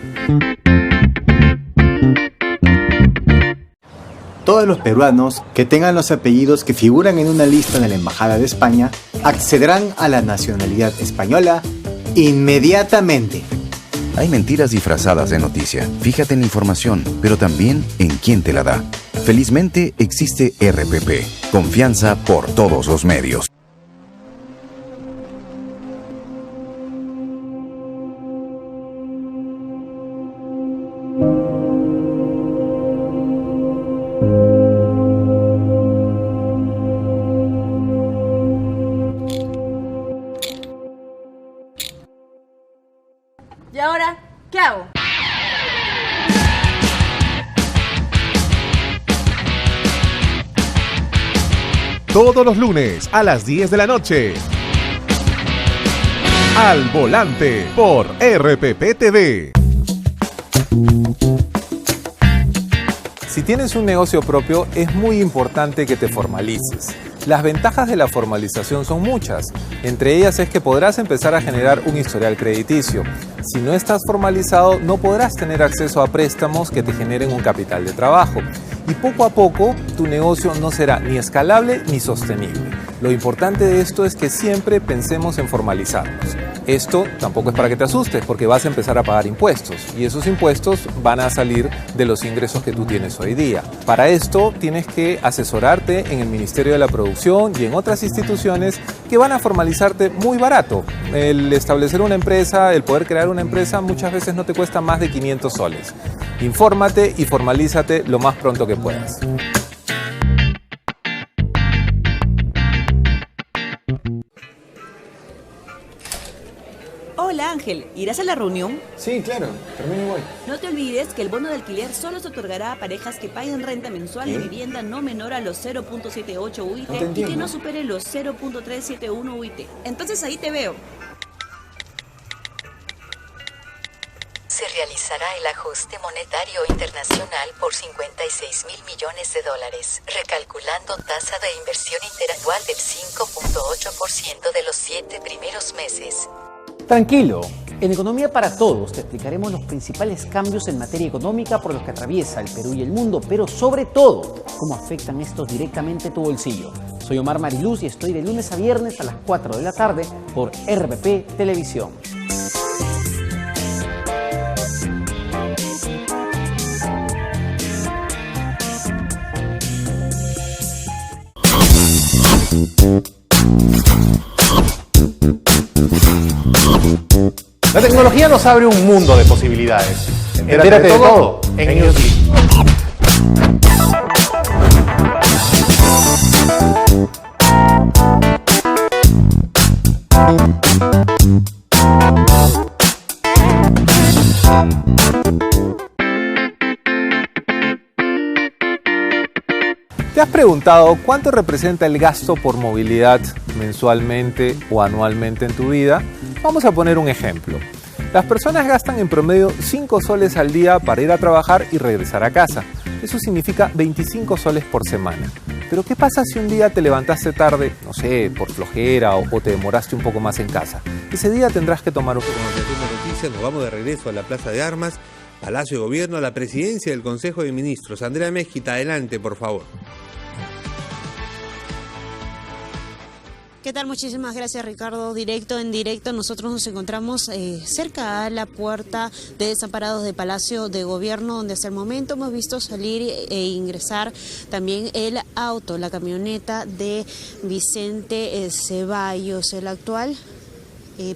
Todos los peruanos que tengan los apellidos que figuran en una lista de la Embajada de España accederán a la nacionalidad española inmediatamente. Hay mentiras disfrazadas de noticia. Fíjate en la información, pero también en quién te la da. Felizmente existe RPP. Confianza por todos los medios. ¿Y ahora qué hago? Todos los lunes a las 10 de la noche. Al Volante por RPP TV. Si tienes un negocio propio, es muy importante que te formalices. Las ventajas de la formalización son muchas. Entre ellas es que podrás empezar a generar un historial crediticio. Si no estás formalizado, no podrás tener acceso a préstamos que te generen un capital de trabajo. Y poco a poco, tu negocio no será ni escalable ni sostenible. Lo importante de esto es que siempre pensemos en formalizarnos. Esto tampoco es para que te asustes, porque vas a empezar a pagar impuestos. Y esos impuestos van a salir de los ingresos que tú tienes hoy día. Para esto, tienes que asesorarte en el Ministerio de la Producción y en otras instituciones que van a formalizarte muy barato. El establecer una empresa, el poder crear una empresa, muchas veces no te cuesta más de 500 soles. Infórmate y formalízate lo más pronto que puedas. Hola Ángel, ¿irás a la reunión? Sí, claro, termino y voy. No te olvides que el bono de alquiler solo se otorgará a parejas que paguen renta mensual de vivienda no menor a los 0.78 UIT y que no supere los 0.371 UIT. Entonces ahí te veo. Se realizará el ajuste monetario internacional por 56.000 millones de dólares, recalculando tasa de inversión interanual del 5.8% de los 7 primeros meses. Tranquilo, en Economía para Todos te explicaremos los principales cambios en materia económica por los que atraviesa el Perú y el mundo, pero sobre todo, cómo afectan estos directamente tu bolsillo. Soy Omar Mariluz y estoy de lunes a viernes a las 4 de la tarde por RPP Televisión. La tecnología nos abre un mundo de posibilidades. Entérate de todo en Newsleak. ¿Te has preguntado cuánto representa el gasto por movilidad mensualmente o anualmente en tu vida? Vamos a poner un ejemplo. Las personas gastan en promedio 5 soles al día para ir a trabajar y regresar a casa. Eso significa 25 soles por semana. Pero ¿qué pasa si un día te levantaste tarde, no sé, por flojera o te demoraste un poco más en casa? Ese día tendrás que tomar un... Noticias, nos vamos de regreso a la Plaza de Armas, Palacio de Gobierno, a la presidencia del Consejo de Ministros. Andrea Mezquita, adelante, por favor. ¿Qué tal? Muchísimas gracias, Ricardo. Directo en directo, nosotros nos encontramos cerca a la puerta de Desamparados de Palacio de Gobierno, donde hasta el momento hemos visto salir e ingresar también el auto, la camioneta de Vicente Ceballos, el actual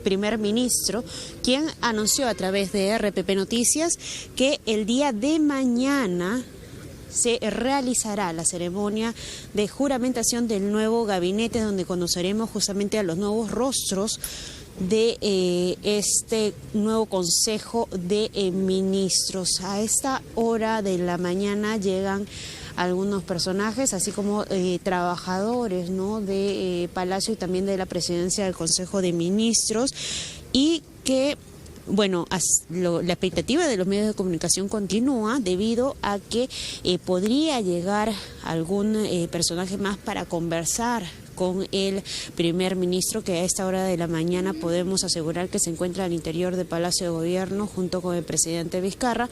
primer ministro, quien anunció a través de RPP Noticias que el día de mañana se realizará la ceremonia de juramentación del nuevo gabinete, donde conoceremos justamente a los nuevos rostros de este nuevo Consejo de Ministros. A esta hora de la mañana llegan algunos personajes, así como trabajadores, ¿no?, de Palacio y también de la Presidencia del Consejo de Ministros, y que, bueno, la expectativa de los medios de comunicación continúa debido a que podría llegar algún personaje más para conversar con el primer ministro, que a esta hora de la mañana podemos asegurar que se encuentra al interior del Palacio de Gobierno junto con el presidente Vizcarra,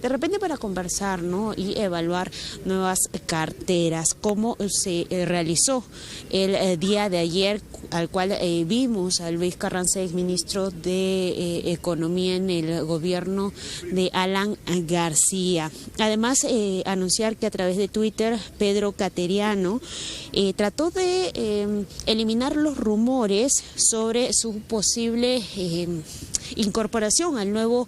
de repente para conversar, ¿no?, y evaluar nuevas carteras, como se realizó el día de ayer, al cual vimos a Luis Carranza, exministro de Economía en el gobierno de Alan García. Además, anunciar que a través de Twitter, Pedro Cateriano trató de eliminar los rumores sobre su posible incorporación al nuevo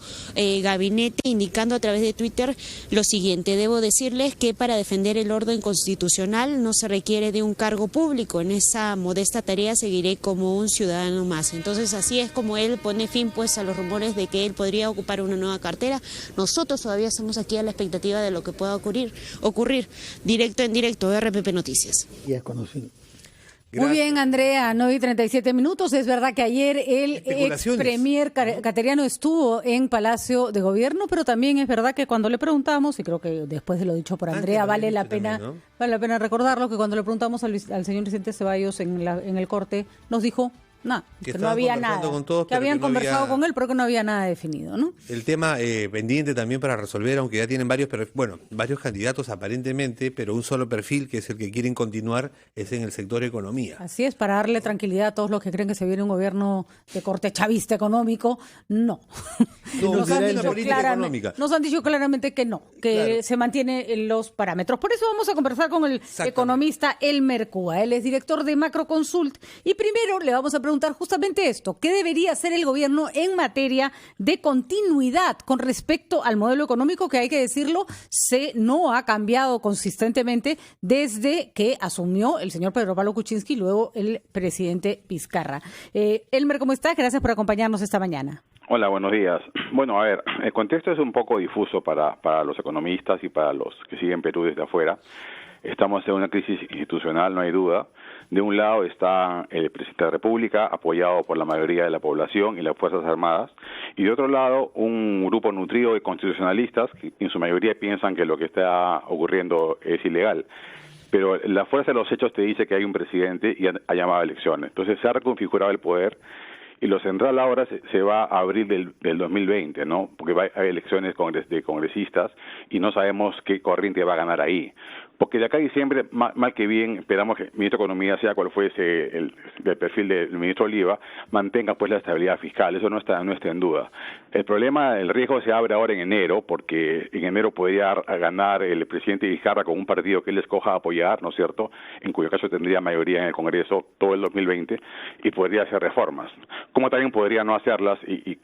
gabinete, indicando a través de Twitter lo siguiente: debo decirles que para defender el orden constitucional no se requiere de un cargo público. En esa modesta tarea seguiré como un ciudadano más. Entonces, así es como él pone fin, pues, a los rumores de que él podría ocupar una nueva cartera. Nosotros todavía estamos aquí a la expectativa de lo que pueda ocurrir. Directo en directo, RPP Noticias. Ya conocido. Muy bien, Andrea, 9:37. Es verdad que ayer el ex premier Cateriano estuvo en Palacio de Gobierno, pero también es verdad que cuando le preguntamos, y creo que después de lo dicho por Andrea, vale la pena recordarlo, que cuando le preguntamos al señor Vicente Ceballos en el corte, nos dijo que no había nada, que habían conversado con él, pero que no había nada definido, ¿no? El tema pendiente también para resolver, aunque ya tienen varios candidatos aparentemente, pero un solo perfil, que es el que quieren continuar, es en el sector economía. Así es, para darle tranquilidad a todos los que creen que se viene un gobierno de corte chavista económico, no. Nos han dicho claramente que no, que se mantienen los parámetros. Por eso vamos a conversar con el economista Elmer Cúa. Él es director de Macroconsult, y primero le vamos a preguntar justamente esto: ¿qué debería hacer el gobierno en materia de continuidad con respecto al modelo económico que, hay que decirlo, no ha cambiado consistentemente desde que asumió el señor Pedro Pablo Kuczynski y luego el presidente Vizcarra? Elmer, ¿cómo estás? Gracias por acompañarnos esta mañana. Hola, buenos días. Bueno, a ver, el contexto es un poco difuso para los economistas y para los que siguen Perú desde afuera. Estamos en una crisis institucional, no hay duda. De un lado está el presidente de la República, apoyado por la mayoría de la población y las Fuerzas Armadas, y de otro lado un grupo nutrido de constitucionalistas que en su mayoría piensan que lo que está ocurriendo es ilegal. Pero la fuerza de los hechos te dice que hay un presidente y ha llamado a elecciones. Entonces se ha reconfigurado el poder, y lo central ahora se va a abril del 2020, ¿no? Porque hay elecciones de congresistas y no sabemos qué corriente va a ganar ahí. Porque de acá a diciembre, mal que bien, esperamos que el ministro de Economía, sea cual fuese el perfil del ministro Oliva, mantenga pues la estabilidad fiscal. Eso no está en duda. El problema, el riesgo se abre ahora en enero, porque en enero podría ganar el presidente Vizcarra con un partido que él escoja apoyar, ¿no es cierto?, en cuyo caso tendría mayoría en el Congreso todo el 2020 y podría hacer reformas. Como también podría no hacerlas y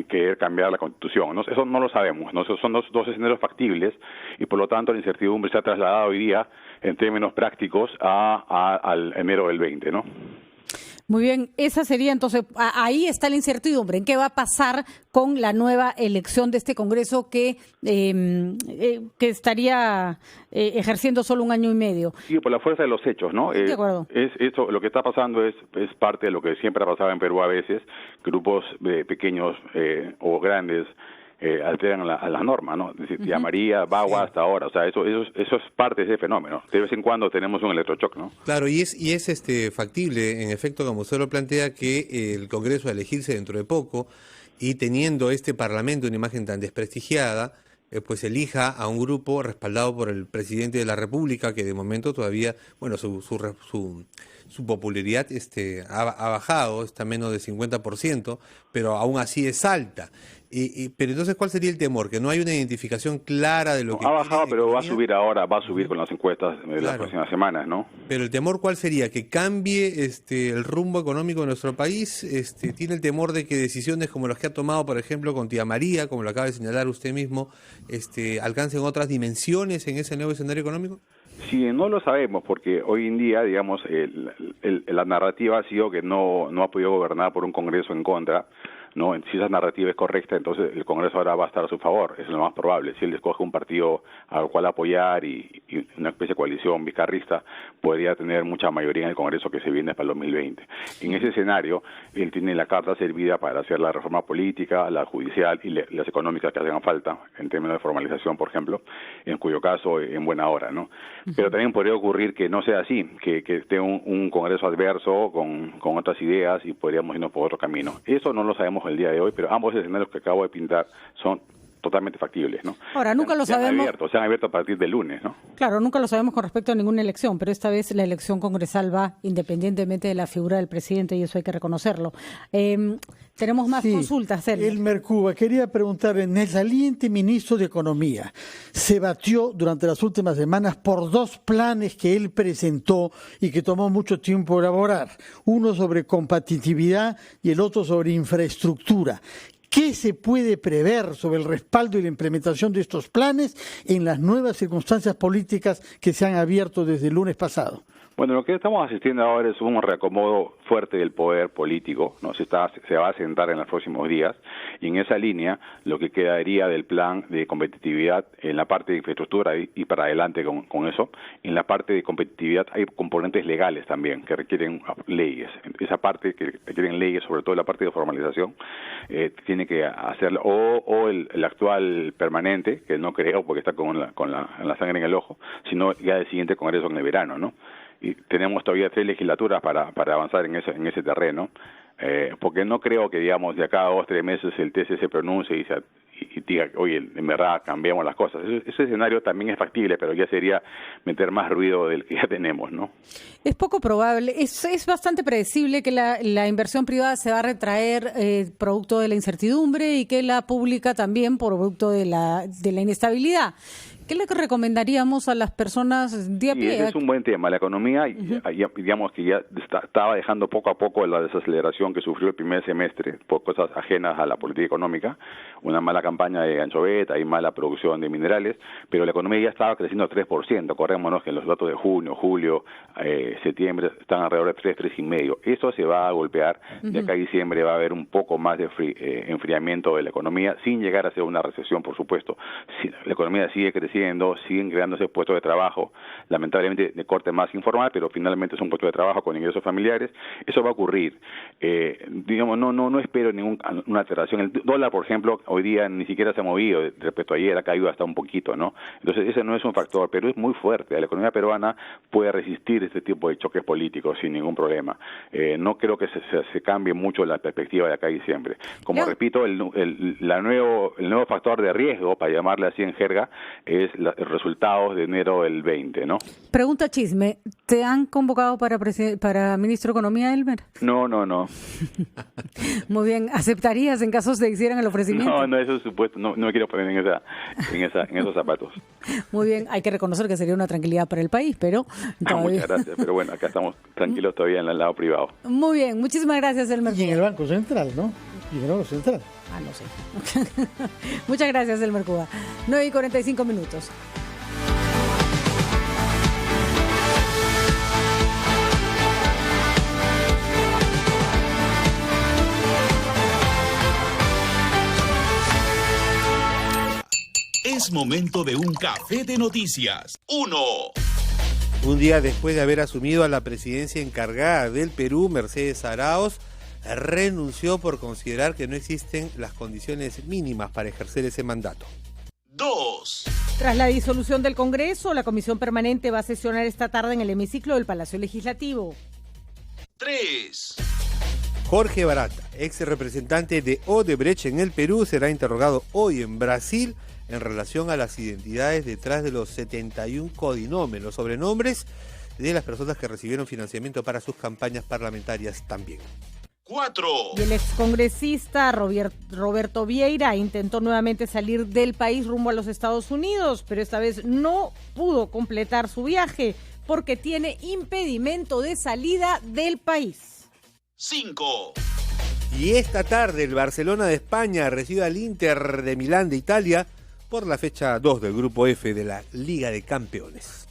querer cambiar la Constitución, ¿no? Eso no lo sabemos, ¿no? Esos son dos escenarios factibles, y por lo tanto la incertidumbre se ha trasladado hoy día en términos prácticos al enero del 20, ¿no? Muy bien, esa sería entonces, ahí está la incertidumbre, en qué va a pasar con la nueva elección de este Congreso que estaría ejerciendo solo 1 año y medio. Sí, por la fuerza de los hechos, ¿no? De acuerdo. Esto, lo que está pasando es parte de lo que siempre ha pasado en Perú a veces. Grupos pequeños o grandes alteran la norma, ¿no? De María, Bagua hasta ahora, o sea, eso es parte de ese fenómeno. De vez en cuando tenemos un electrochoc, ¿no? Claro, y es factible, en efecto, como usted lo plantea, que el Congreso, a elegirse dentro de poco, y teniendo este Parlamento una imagen tan desprestigiada, pues elija a un grupo respaldado por el presidente de la República, que de momento todavía, bueno, su popularidad ha bajado, está menos del 50%, pero aún así es alta. Pero entonces, ¿cuál sería el temor? Que no hay una identificación clara de lo que... Ha bajado, pero va a subir ahora, va a subir con las encuestas de las próximas semanas, ¿no? Pero el temor, ¿cuál sería? ¿Que cambie el rumbo económico de nuestro país? ¿Tiene el temor de que decisiones como las que ha tomado, por ejemplo, con Tía María, como lo acaba de señalar usted mismo, alcancen otras dimensiones en ese nuevo escenario económico? Sí, no lo sabemos, porque hoy en día, digamos, la narrativa ha sido que no ha podido gobernar por un Congreso en contra, ¿no? Si esa narrativa es correcta, entonces el Congreso ahora va a estar a su favor, es lo más probable. Si él escoge un partido al cual apoyar y una especie de coalición vizcarrista, podría tener mucha mayoría en el Congreso que se viene para el 2020. En ese escenario, él tiene la carta servida para hacer la reforma política, la judicial y las económicas que hacen falta, en términos de formalización, por ejemplo, en cuyo caso, en buena hora, ¿no? Pero también podría ocurrir que no sea así, que esté un Congreso adverso con otras ideas y podríamos irnos por otro camino. Eso no lo sabemos el día de hoy, pero ambos escenarios que acabo de pintar son totalmente factibles, ¿no? Ahora, nunca lo sabemos. Se han abierto a partir del lunes, ¿no? Claro, nunca lo sabemos con respecto a ninguna elección, pero esta vez la elección congresal va independientemente de la figura del presidente y eso hay que reconocerlo. Tenemos más consultas, Elmer Cuba, quería preguntar, en el saliente ministro de Economía se batió durante las últimas semanas por dos planes que él presentó y que tomó mucho tiempo elaborar, uno sobre competitividad y el otro sobre infraestructura. ¿Qué se puede prever sobre el respaldo y la implementación de estos planes en las nuevas circunstancias políticas que se han abierto desde el lunes pasado? Bueno, lo que estamos asistiendo ahora es un reacomodo fuerte del poder político, ¿no? Se va a sentar en los próximos días, y en esa línea lo que quedaría del plan de competitividad en la parte de infraestructura y para adelante con eso, en la parte de competitividad hay componentes legales también que requieren leyes. Esa parte que requieren leyes, sobre todo la parte de formalización, tiene que hacerlo, o el actual permanente, que no creo porque está con la sangre en el ojo, sino ya el siguiente Congreso en el verano, ¿no? Y tenemos todavía 3 legislaturas para avanzar en ese terreno, porque no creo que, digamos, de acá a 2 o 3 meses el TC se pronuncie y diga, oye, en verdad cambiamos las cosas. Ese escenario también es factible, pero ya sería meter más ruido del que ya tenemos, ¿no? Es poco probable, es bastante predecible que la inversión privada se va a retraer producto de la incertidumbre y que la pública también producto de la inestabilidad. ¿Qué le recomendaríamos a las personas de a pie? Ese es un buen tema. La economía, digamos que ya estaba dejando poco a poco la desaceleración que sufrió el primer semestre por cosas ajenas a la política económica, una mala campaña de anchoveta y mala producción de minerales, pero la economía ya estaba creciendo 3%. Acordémonos que los datos de junio, julio, septiembre están alrededor de 3,5%. Eso se va a golpear. De acá a diciembre va a haber un poco más de enfriamiento de la economía, sin llegar a ser una recesión, por supuesto. La economía sigue creciendo, siguen creándose puestos de trabajo, lamentablemente de corte más informal, pero finalmente son puestos de trabajo con ingresos familiares. Eso va a ocurrir. Digamos, no espero ninguna alteración. El dólar, por ejemplo, hoy día ni siquiera se ha movido respecto a ayer, ha caído hasta un poquito, ¿no? Entonces ese no es un factor, pero es muy fuerte. La economía peruana puede resistir este tipo de choques políticos sin ningún problema. No creo que se cambie mucho la perspectiva de acá a diciembre. Como repito, el nuevo factor de riesgo, para llamarle así en jerga, es los resultados de enero del 20, ¿no? Pregunta chisme, ¿te han convocado para ministro de Economía, Elmer? No. Muy bien, ¿aceptarías en caso de que hicieran el ofrecimiento? No, eso es supuesto, no me quiero poner en esos zapatos. Muy bien, hay que reconocer que sería una tranquilidad para el país, pero todavía... Muchas gracias, pero bueno, acá estamos tranquilos todavía en el lado privado. Muy bien, muchísimas gracias, Elmer. Y en el Banco Central, ¿no? Y en el Banco Central. No sé. Muchas gracias, Elmer Cuba. 9:45 minutos. Es momento de un café de noticias. 1. Un día después de haber asumido a la presidencia encargada del Perú, Mercedes Arauz renunció por considerar que no existen las condiciones mínimas para ejercer ese mandato. 2. Tras la disolución del Congreso, la Comisión Permanente va a sesionar esta tarde en el hemiciclo del Palacio Legislativo. 3. Jorge Barata, ex representante de Odebrecht en el Perú, será interrogado hoy en Brasil en relación a las identidades detrás de los 71 codinomes, los sobrenombres de las personas que recibieron financiamiento para sus campañas parlamentarias también. 4. Y el excongresista Roberto Vieira intentó nuevamente salir del país rumbo a los Estados Unidos, pero esta vez no pudo completar su viaje porque tiene impedimento de salida del país. 5. Y esta tarde el Barcelona de España recibe al Inter de Milán de Italia por la fecha 2 del Grupo F de la Liga de Campeones.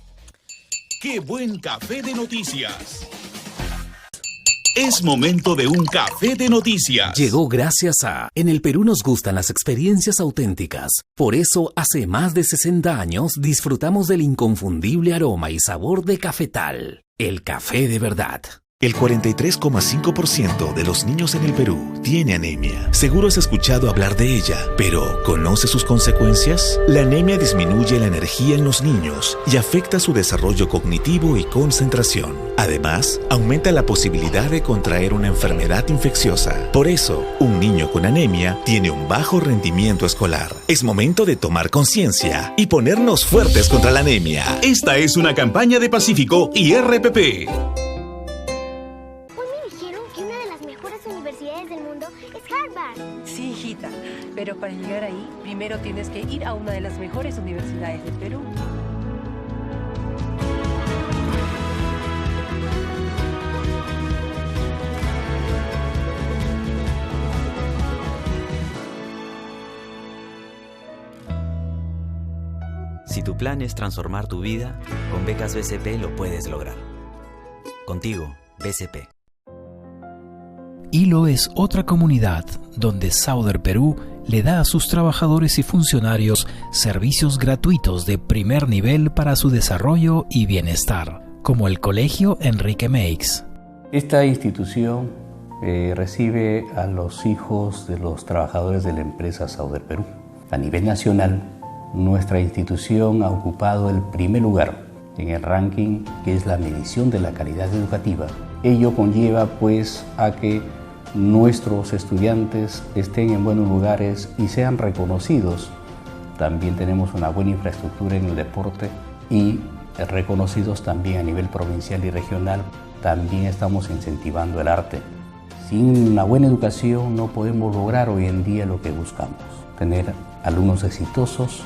¡Qué buen café de noticias! Es momento de un café de noticias. Llegó gracias a... En el Perú nos gustan las experiencias auténticas. Por eso, hace más de 60 años, disfrutamos del inconfundible aroma y sabor de Cafetal. El café de verdad. El 43,5% de los niños en el Perú tiene anemia. Seguro has escuchado hablar de ella, pero ¿conoces sus consecuencias? La anemia disminuye la energía en los niños y afecta su desarrollo cognitivo y concentración. Además, aumenta la posibilidad de contraer una enfermedad infecciosa. Por eso, un niño con anemia tiene un bajo rendimiento escolar. Es momento de tomar conciencia y ponernos fuertes contra la anemia. Esta es una campaña de Pacífico y RPP. Sí, hijita, pero para llegar ahí, primero tienes que ir a una de las mejores universidades del Perú. Si tu plan es transformar tu vida, con becas BCP lo puedes lograr. Contigo, BCP. Hilo es otra comunidad donde Sauder Perú le da a sus trabajadores y funcionarios servicios gratuitos de primer nivel para su desarrollo y bienestar, como el Colegio Enrique Meix. Esta institución recibe a los hijos de los trabajadores de la empresa Sauder Perú. A nivel nacional, nuestra institución ha ocupado el primer lugar en el ranking que es la medición de la calidad educativa. Ello conlleva pues a que nuestros estudiantes estén en buenos lugares y sean reconocidos. También tenemos una buena infraestructura en el deporte y reconocidos también a nivel provincial y regional. También estamos incentivando el arte. Sin una buena educación no podemos lograr hoy en día lo que buscamos, tener alumnos exitosos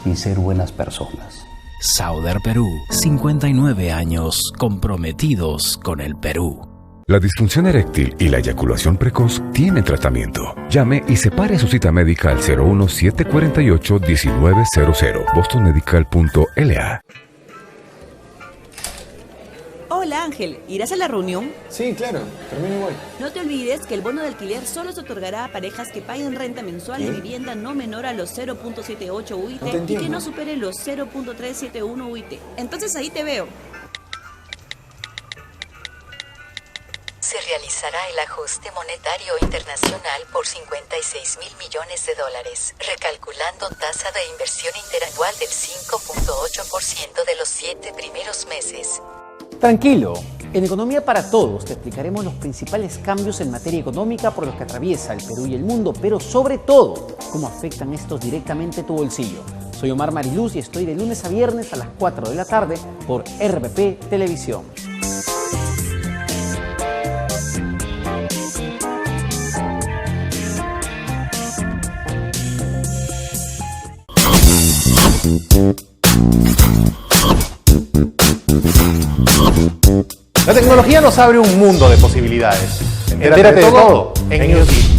y ser buenas personas. Sauder Perú, 59 años comprometidos con el Perú. La disfunción eréctil y la eyaculación precoz tienen tratamiento. Llame y separe su cita médica al 01748-1900, bostonmedical.la. Hola Ángel, ¿irás a la reunión? Sí, claro, termino y voy. No te olvides que el bono de alquiler solo se otorgará a parejas que paguen renta mensual de vivienda no menor a los 0.78 UIT y que no supere los 0.371 UIT. Entonces ahí te veo. Se realizará el ajuste monetario internacional por 56.000 millones de dólares, recalculando tasa de inversión interanual del 5.8% de los 7 primeros meses. Tranquilo, en Economía para Todos te explicaremos los principales cambios en materia económica por los que atraviesa el Perú y el mundo, pero sobre todo, cómo afectan estos directamente tu bolsillo. Soy Omar Mariluz y estoy de lunes a viernes a las 4 de la tarde por RPP Televisión. La tecnología nos abre un mundo de posibilidades. Entérate de todo en Newsbeat.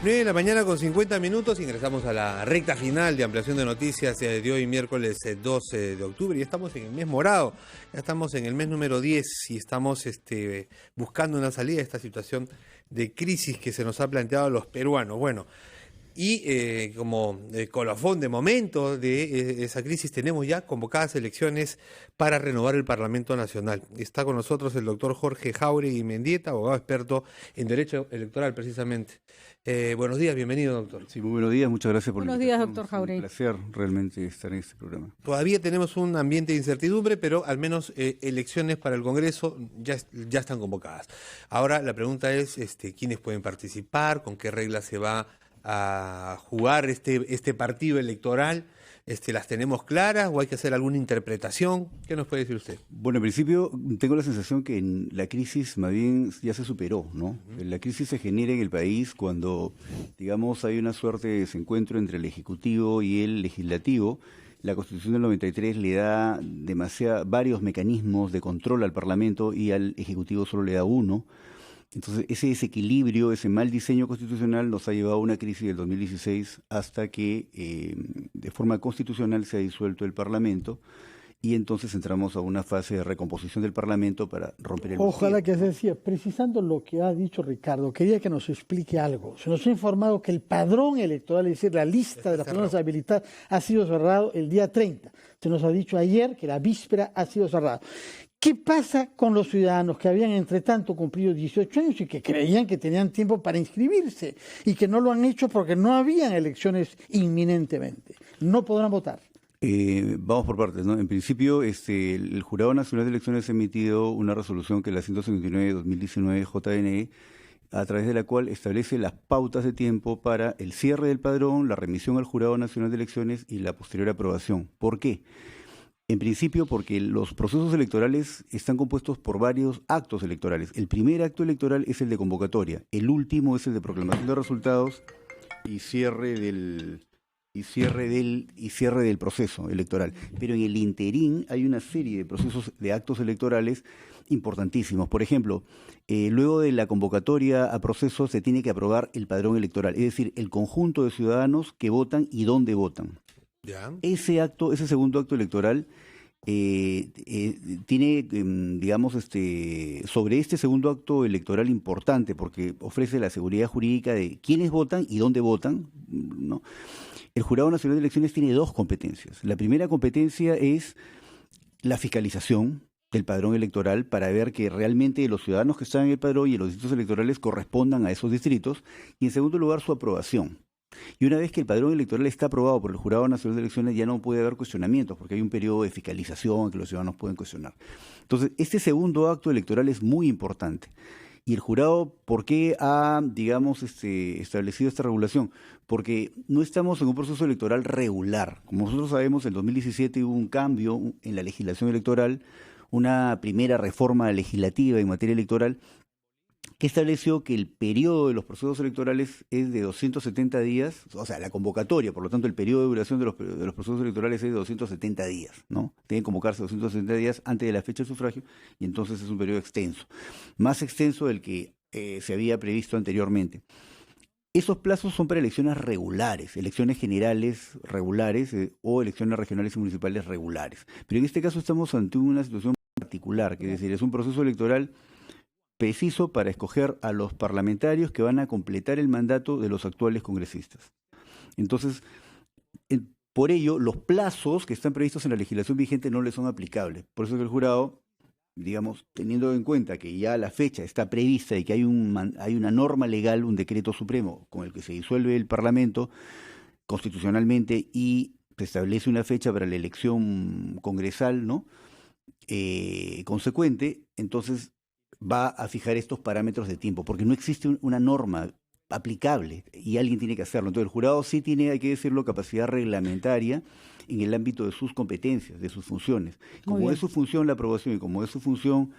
De la mañana con 50 minutos ingresamos a la recta final de ampliación de noticias de hoy miércoles 12 de octubre y estamos en el mes morado, ya estamos en el mes número 10 y estamos buscando una salida de esta situación de crisis que se nos ha planteado a los peruanos. Bueno, Y como colofón de momento de esa crisis tenemos ya convocadas elecciones para renovar el Parlamento Nacional. Está con nosotros el doctor Jorge Jáuregui Mendieta, abogado experto en Derecho Electoral precisamente. Buenos días, bienvenido, doctor. Sí, muy buenos días, muchas gracias por la invitación. Buenos días, doctor Jáuregui. Es un placer realmente estar en este programa. Todavía tenemos un ambiente de incertidumbre, pero al menos elecciones para el Congreso ya están convocadas. Ahora la pregunta es quiénes pueden participar, con qué reglas se va a jugar este partido electoral. ¿Las tenemos claras o hay que hacer alguna interpretación? ¿Qué nos puede decir usted? Bueno, en principio tengo la sensación que la crisis más bien ya se superó, ¿no? La crisis se genera en el país cuando, digamos, hay una suerte de desencuentro entre el Ejecutivo y el Legislativo. La Constitución del 93 le da varios mecanismos de control al Parlamento y al Ejecutivo solo le da uno. Entonces, ese desequilibrio, ese mal diseño constitucional nos ha llevado a una crisis del 2016 hasta que de forma constitucional se ha disuelto el Parlamento y entonces entramos a una fase de recomposición del Parlamento para romper el bloqueo. Ojalá que se decía, precisando lo que ha dicho Ricardo, quería que nos explique algo. Se nos ha informado que el padrón electoral, es decir, la lista de las personas habilitadas, ha sido cerrado el día 30. Se nos ha dicho ayer que la víspera ha sido cerrado. ¿Qué pasa con los ciudadanos que habían entre tanto cumplido 18 años y que creían que tenían tiempo para inscribirse y que no lo han hecho porque no habían elecciones inminentemente? No podrán votar. Vamos por partes, ¿no? En principio, el Jurado Nacional de Elecciones ha emitido una resolución que es la 159/2019 JNE, a través de la cual establece las pautas de tiempo para el cierre del padrón, la remisión al Jurado Nacional de Elecciones y la posterior aprobación. ¿Por qué? En principio porque los procesos electorales están compuestos por varios actos electorales. El primer acto electoral es el de convocatoria, el último es el de proclamación de resultados y cierre del proceso electoral. Pero en el interín hay una serie de procesos de actos electorales importantísimos. Por ejemplo, luego de la convocatoria a proceso se tiene que aprobar el padrón electoral, es decir, el conjunto de ciudadanos que votan y dónde votan. ¿Ya? Ese segundo acto electoral tiene, digamos, sobre este segundo acto electoral importante, porque ofrece la seguridad jurídica de quiénes votan y dónde votan, ¿no? El Jurado Nacional de Elecciones tiene dos competencias. La primera competencia es la fiscalización del padrón electoral para ver que realmente los ciudadanos que están en el padrón y en los distritos electorales correspondan a esos distritos, y en segundo lugar su aprobación. Y una vez que el padrón electoral está aprobado por el Jurado Nacional de Elecciones ya no puede haber cuestionamientos porque hay un periodo de fiscalización que los ciudadanos pueden cuestionar. Entonces, este segundo acto electoral es muy importante. Y el jurado, ¿por qué ha, digamos, establecido esta regulación? Porque no estamos en un proceso electoral regular. Como nosotros sabemos, en 2017 hubo un cambio en la legislación electoral, una primera reforma legislativa en materia electoral que estableció que el periodo de los procesos electorales es de 270 días, o sea, la convocatoria, por lo tanto el periodo de duración de los procesos electorales es de 270 días, ¿no? Deben convocarse 270 días antes de la fecha del sufragio y entonces es un periodo extenso, más extenso del que se había previsto anteriormente. Esos plazos son para elecciones regulares, elecciones generales regulares o elecciones regionales y municipales regulares. Pero en este caso estamos ante una situación particular, que es decir, es un proceso electoral preciso para escoger a los parlamentarios que van a completar el mandato de los actuales congresistas. Entonces, por ello, los plazos que están previstos en la legislación vigente no les son aplicables. Por eso que el jurado, digamos, teniendo en cuenta que ya la fecha está prevista y que hay una norma legal, un decreto supremo con el que se disuelve el Parlamento constitucionalmente y se establece una fecha para la elección congresal, ¿no? Consecuente, entonces va a fijar estos parámetros de tiempo, porque no existe una norma aplicable y alguien tiene que hacerlo. Entonces el jurado sí tiene, hay que decirlo, capacidad reglamentaria en el ámbito de sus competencias, de sus funciones. Como es su función la aprobación y como es su función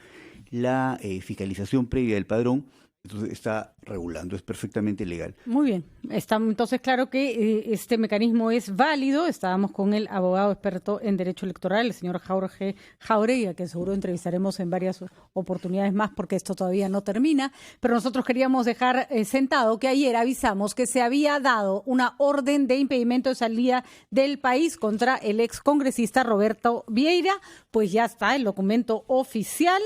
la fiscalización previa del padrón, entonces está regulando, es perfectamente legal. Muy bien, está entonces claro que este mecanismo es válido. Estábamos con el abogado experto en Derecho Electoral, el señor Jorge Jáuregui, a quien seguro entrevistaremos en varias oportunidades más porque esto todavía no termina, pero nosotros queríamos dejar sentado que ayer avisamos que se había dado una orden de impedimento de salida del país contra el excongresista Roberto Vieira, pues ya está el documento oficial.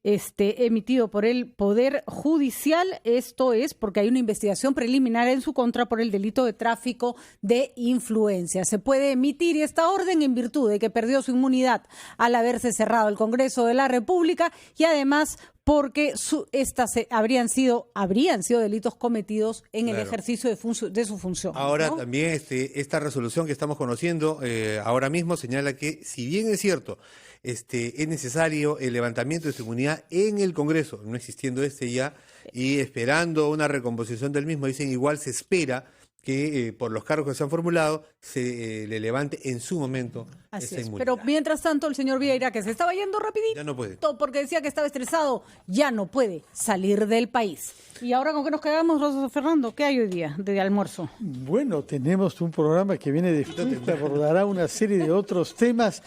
emitido por el Poder Judicial. Esto es porque hay una investigación preliminar en su contra por el delito de tráfico de influencia. Se puede emitir esta orden en virtud de que perdió su inmunidad al haberse cerrado el Congreso de la República y además porque habrían sido delitos cometidos en el ejercicio de su función. Ahora ¿no? también esta resolución que estamos conociendo ahora mismo señala que, si bien es cierto, es necesario el levantamiento de su inmunidad en el Congreso, no existiendo ya, y esperando una recomposición del mismo, dicen igual se espera que por los cargos que se han formulado se le levante en su momento esa inmunidad. Pero mientras tanto el señor Vieira, que se estaba yendo rapidito, ya no puede, porque decía que estaba estresado, ya no puede salir del país. ¿Y ahora con qué nos quedamos, Rosa Fernando? ¿Qué hay hoy día de almuerzo? Bueno, tenemos un programa que viene de que abordará una serie de otros temas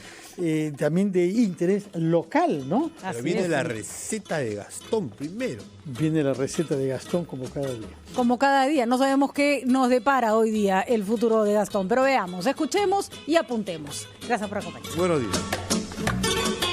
también de interés local, ¿no? Pero viene la receta de Gastón primero. Viene la receta de Gastón como cada día. Como cada día, no sabemos qué nos depara hoy día el futuro de Gastón, pero veamos, escuchemos y apuntemos. Gracias por acompañarnos. Buenos días.